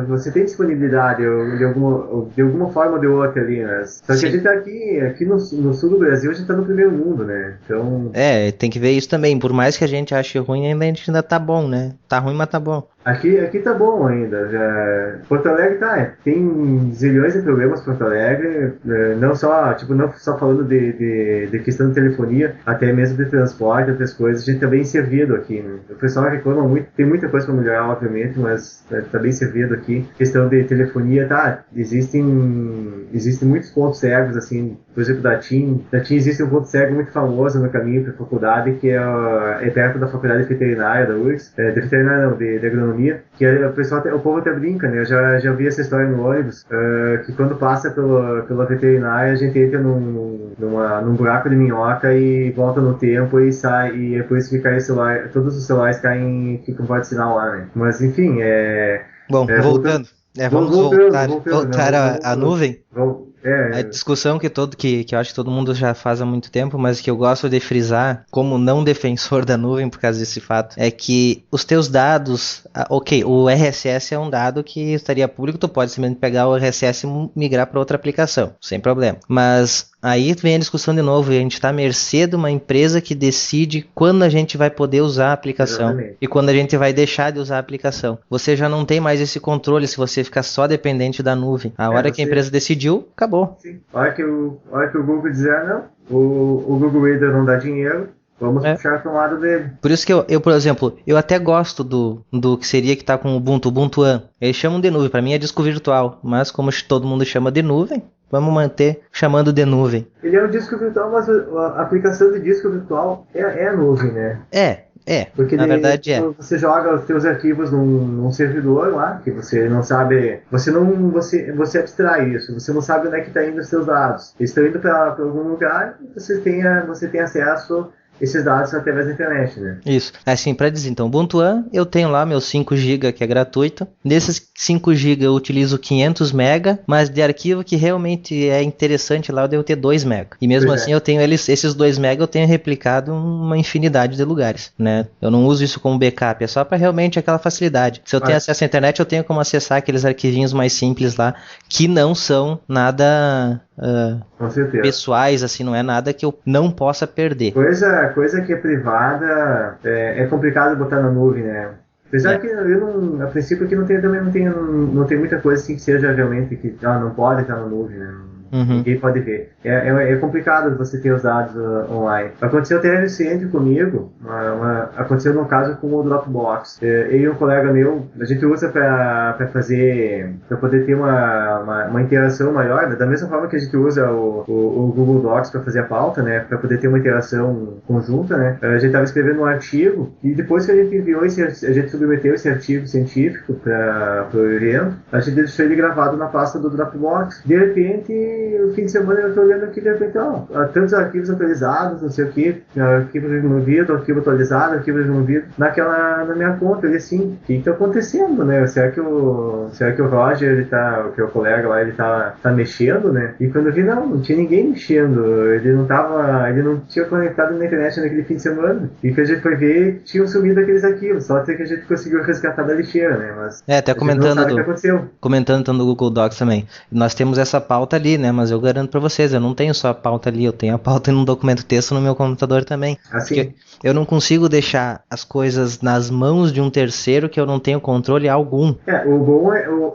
você tem disponibilidade de alguma forma ou de outra ali, né? Só que a gente tá aqui no sul do Brasil, a gente tá no primeiro mundo, né? Então... tem que ver isso também. Por mais que a gente ache ruim, a gente ainda tá bom, né? Tá ruim, mas tá bom. Aqui tá bom ainda. Porto Alegre tem zilhões de problemas Porto Alegre, não só falando de questão de telefonia, até mesmo de transporte, outras coisas, a gente tá bem servido aqui, né? O pessoal reclama muito, tem muita coisa para melhorar, obviamente, mas tá bem servido aqui. Questão de telefonia, existem muitos pontos cegos, assim, por exemplo, da TIM existe um ponto cego muito famoso no caminho para a faculdade, que é perto da faculdade veterinária da URGS, de veterinária não, de agronomia, que o povo até brinca, né? Eu já vi essa história no ônibus, que quando passa pela veterinária, a gente entra num buraco de minhoca e volta no tempo e sai, e depois que cai o celular, todos os celulares ficam fora de sinal lá, né? Mas enfim, Bom, voltando. Vamos voltar à nuvem. A discussão que eu acho que todo mundo já faz há muito tempo, mas que eu gosto de frisar como não defensor da nuvem por causa desse fato, é que os teus dados, o RSS é um dado que estaria público, tu pode simplesmente pegar o RSS e migrar para outra aplicação, sem problema. Mas aí vem a discussão de novo, e a gente está à mercê de uma empresa que decide quando a gente vai poder usar a aplicação. Exatamente. E quando a gente vai deixar de usar a aplicação. Você já não tem mais esse controle se você ficar só dependente da nuvem. A hora que a empresa decidiu, acabou. Sim. A hora que o Google dizer, não, o Google Reader não dá dinheiro, vamos puxar para o lado dele. Por isso que eu, por exemplo, eu até gosto do que seria que está com o Ubuntu One. Eles chamam de nuvem, para mim é disco virtual, mas como todo mundo chama de nuvem, vamos manter chamando de nuvem. Ele é um disco virtual, mas a aplicação de disco virtual é a nuvem, né? Porque na verdade você joga os seus arquivos num servidor lá, que você não sabe, você abstrai isso, você não sabe onde é que está indo os seus dados. Eles estão indo para algum lugar e você tem acesso esses dados através da internet, né? Isso. Assim, para dizer, então, Ubuntu One, eu tenho lá meus 5 GB que é gratuito. Nesses 5 GB eu utilizo 500 MB, mas de arquivo que realmente é interessante lá eu devo ter 2 MB. E mesmo assim eu tenho esses 2 MB eu tenho replicado uma infinidade de lugares, né? Eu não uso isso como backup, é só para realmente aquela facilidade. Se eu tenho acesso à internet, eu tenho como acessar aqueles arquivinhos mais simples lá, que não são nada... pessoais, assim, não é nada que eu não possa perder. Coisa que é privada é complicado botar na nuvem, né? Apesar que a princípio aqui não tem muita coisa assim que seja realmente que não pode estar na nuvem, né? Ninguém pode ver. É complicado você ter os dados online. Aconteceu até recente comigo, aconteceu no caso com o Dropbox. Eu e um colega meu, a gente usa para poder ter uma interação maior, né? Da mesma forma que a gente usa o Google Docs para fazer a pauta, né? Para poder ter uma interação conjunta, né? A gente estava escrevendo um artigo e depois que a gente enviou a gente submeteu esse artigo científico para o evento, a gente deixou ele gravado na pasta do Dropbox. De repente, no fim de semana eu tô olhando aqui, de repente, tantos arquivos atualizados, não sei o que, arquivo removido, arquivo atualizado, arquivo removido, na minha conta, ele assim, o que tá acontecendo, né? Será que o Roger, que é o colega lá, ele tá mexendo, né? E quando eu vi, não tinha ninguém mexendo, ele não tinha conectado na internet naquele fim de semana, e que a gente foi ver, tinham sumido aqueles arquivos, só até que a gente conseguiu resgatar da lixeira, né? Mas até comentando no Google Docs também, nós temos essa pauta ali, né? Mas eu garanto pra vocês, eu não tenho só a pauta ali, eu tenho a pauta em um documento texto no meu computador também. Assim. Eu não consigo deixar as coisas nas mãos de um terceiro que eu não tenho controle algum.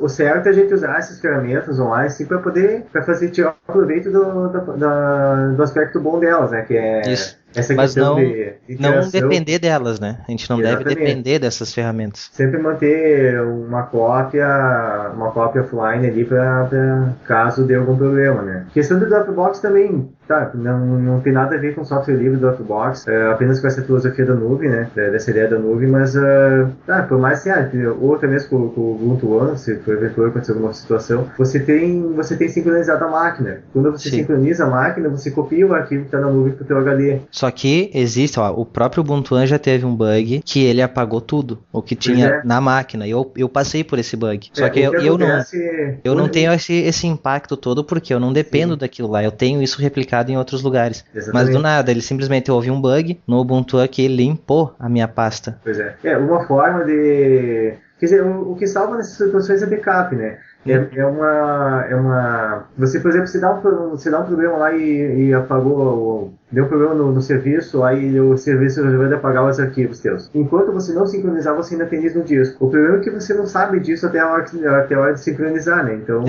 O certo é a gente usar essas ferramentas online assim, para fazer tirar o proveito do aspecto bom delas, né? Que é isso. essa Mas questão não, de não interação, depender delas, né? A gente não deve Exatamente. depender dessas ferramentas. sempre manter uma cópia offline ali para caso dê algum problema, né? A questão do Dropbox também, tá, não tem nada a ver com software livre do Dropbox, apenas com essa filosofia da nuvem, né? Dessa ideia da nuvem, mas por mais que ou até mesmo com o Ubuntu One, se porventura acontecer alguma situação, você tem sincronizado a máquina. Quando você Sim. sincroniza a máquina, você copia o arquivo que está na nuvem para o teu HD. Só que existe, ó, o próprio Ubuntu One já teve um bug que ele apagou tudo, o que tinha é. na máquina. Eu passei por esse bug. Só que O que acontece, eu não tenho esse impacto todo porque eu não dependo Sim. daquilo lá. Eu tenho isso replicado em outros lugares. Exatamente. Mas do nada, ele simplesmente houve um bug no Ubuntu One que limpou a minha pasta. Pois é. Uma forma de... Quer dizer, o que salva nessas situações é backup, né? Você, por exemplo, se dá um problema lá e apagou, deu um problema no serviço, aí o serviço resolveu apagar os arquivos teus. Enquanto você não sincronizar, você ainda tem isso no disco. O problema é que você não sabe disso até a hora de sincronizar, né? Então...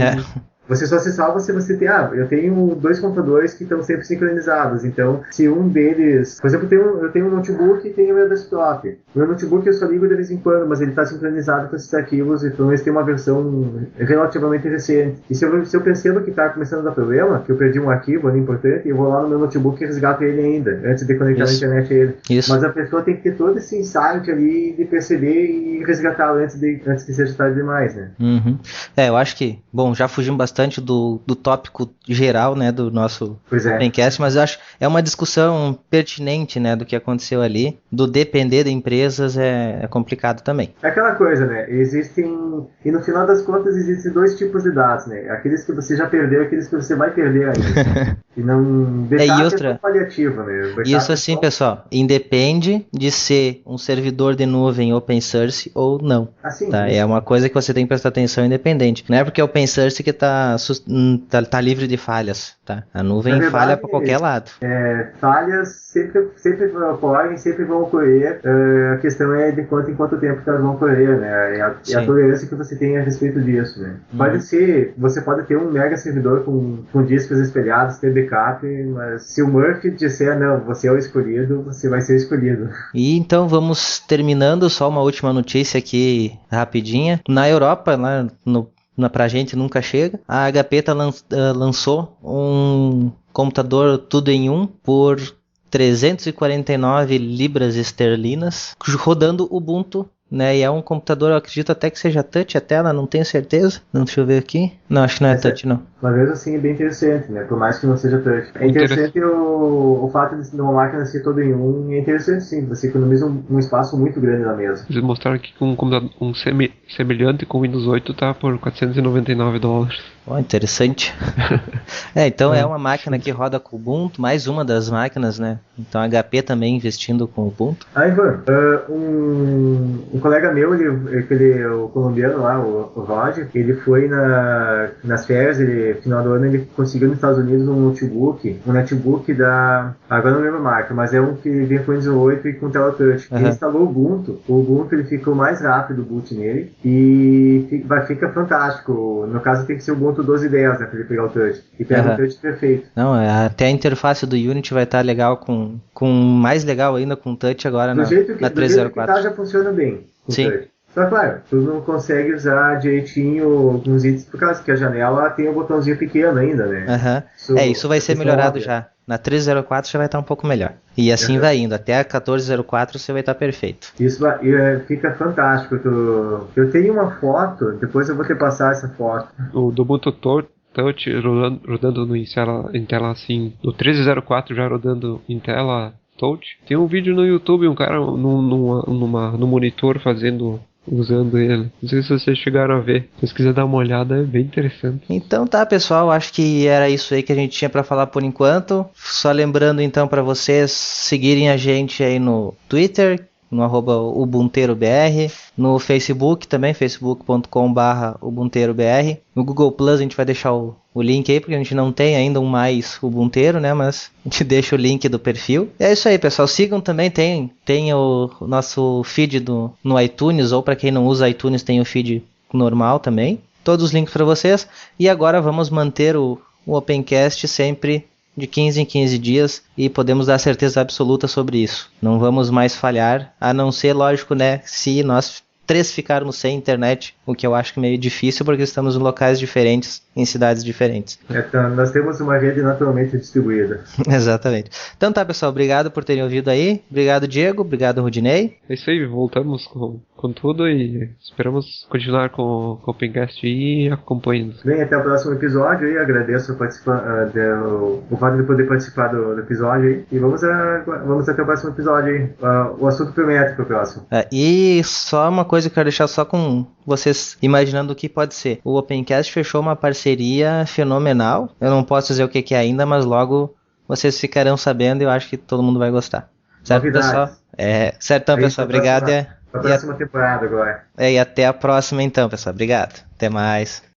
Você só se salva se você tem... eu tenho 2 computadores que estão sempre sincronizados. Então, se um deles... Por exemplo, eu tenho um notebook e tenho o meu desktop. O meu notebook eu só ligo de vez em quando, mas ele está sincronizado com esses arquivos, então eles têm uma versão relativamente recente. E se eu percebo que está começando a dar problema, que eu perdi um arquivo ali importante, eu vou lá no meu notebook e resgato ele ainda, antes de conectar na internet ele. Isso. Mas a pessoa tem que ter todo esse insight ali de perceber e resgatá-lo antes que seja tarde demais, né? Uhum. Eu acho que... Bom, já fugimos bastante do tópico geral, né, do nosso Opencast, mas eu acho é uma discussão pertinente, né, do que aconteceu ali. Do depender de empresas é complicado também. É aquela coisa, né, e no final das contas existem 2 tipos de dados, né, aqueles que você já perdeu e aqueles que você vai perder ainda. E não backup é paliativo, né. Isso assim, pessoal, independe de ser um servidor de nuvem open source ou não. Assim, tá? É uma coisa que você tem que prestar atenção independente. Não é porque é open source que tá livre de falhas, tá? A nuvem verdade, falha para qualquer lado. Falhas sempre ocorrem, sempre vão ocorrer. A questão é de quanto em quanto tempo que elas vão ocorrer, né? E a tolerância que você tem a respeito disso, né? Você pode ter um mega servidor com discos espelhados, ter backup, mas se o Murphy disser não, você é o escolhido, você vai ser escolhido. E então vamos terminando, só uma última notícia aqui rapidinha. Na Europa, lá pra gente nunca chega, a HP lançou um computador tudo em um por 349 libras esterlinas, rodando Ubuntu, né? E é um computador, eu acredito até que seja touch a tela, não tenho certeza. Deixa eu ver aqui. Não, acho que não é touch, não. Mas mesmo assim é bem interessante, né? Por mais que não seja touch. É interessante o fato de uma máquina ser todo em um. É interessante sim, você economiza um espaço muito grande na mesa. Eles mostraram aqui que um semelhante com o Windows 8 tá por $499. Interessante. Então é uma máquina que roda com Ubuntu, mais uma das máquinas, né? Então a HP também investindo com Ubuntu. Ivan, um colega meu, o colombiano lá, o Roger, ele foi nas férias, final do ano, ele conseguiu nos Estados Unidos um notebook agora não lembro a marca, mas é um que vem com Windows 8 e com tela touch. Ele instalou o Ubuntu ele ficou mais rápido o boot nele e fica fantástico. No caso tem que ser o Ubuntu 12.10, né, para ele pegar o touch. E pega o touch perfeito. Não, até a interface do Unity vai estar legal mais legal ainda com touch agora na 304. Do jeito que tá, já funciona bem com touch. Só claro, tu não consegue usar direitinho alguns itens por causa que a janela tem um botãozinho pequeno ainda, né? Isso vai ser melhorado já. Na 304 já vai estar um pouco melhor. E assim vai indo. Até a 1404 você vai estar perfeito. Isso fica fantástico. Eu tenho uma foto, depois eu vou te passar essa foto. O do Ubuntu Touch rodando em tela assim, do 1304 já rodando em tela Touch. Tem um vídeo no YouTube, um cara no monitor usando ele. Não sei se vocês chegaram a ver. Se vocês quiserem dar uma olhada, é bem interessante. Então tá, pessoal, acho que era isso aí que a gente tinha para falar por enquanto. Só lembrando então para vocês seguirem a gente aí no Twitter, no @ubunteirobr, no Facebook também, facebook.com/ubunteirobr. No Google Plus a gente vai deixar o link aí, porque a gente não tem ainda um mais ubunteiro, né, mas a gente deixa o link do perfil. E é isso aí, pessoal, sigam também, tem o nosso feed no iTunes, ou para quem não usa iTunes tem o feed normal também. Todos os links para vocês. E agora vamos manter o Opencast sempre de 15 em 15 dias e podemos dar certeza absoluta sobre isso. Não vamos mais falhar, a não ser, lógico, né, se nós 3 ficarmos sem internet, o que eu acho que é meio difícil porque estamos em locais diferentes, em cidades diferentes. Então, nós temos uma rede naturalmente distribuída. Exatamente. Então tá, pessoal, obrigado por terem ouvido aí. Obrigado, Diego. Obrigado, Rudinei. É isso aí, voltamos com tudo e esperamos continuar com o Opencast e acompanhando. Bem, até o próximo episódio e agradeço o fato de poder participar do episódio aí. E vamos até o próximo episódio aí. O assunto promete pro próximo. E só uma coisa que eu quero deixar só com vocês imaginando o que pode ser. O Opencast fechou uma parceria fenomenal. Eu não posso dizer o que é ainda, mas logo vocês ficarão sabendo e eu acho que todo mundo vai gostar. Certo, Novidades. pessoal? Certo, então, pessoal. Obrigado. A próxima temporada agora. E até a próxima, então, pessoal. Obrigado. Até mais.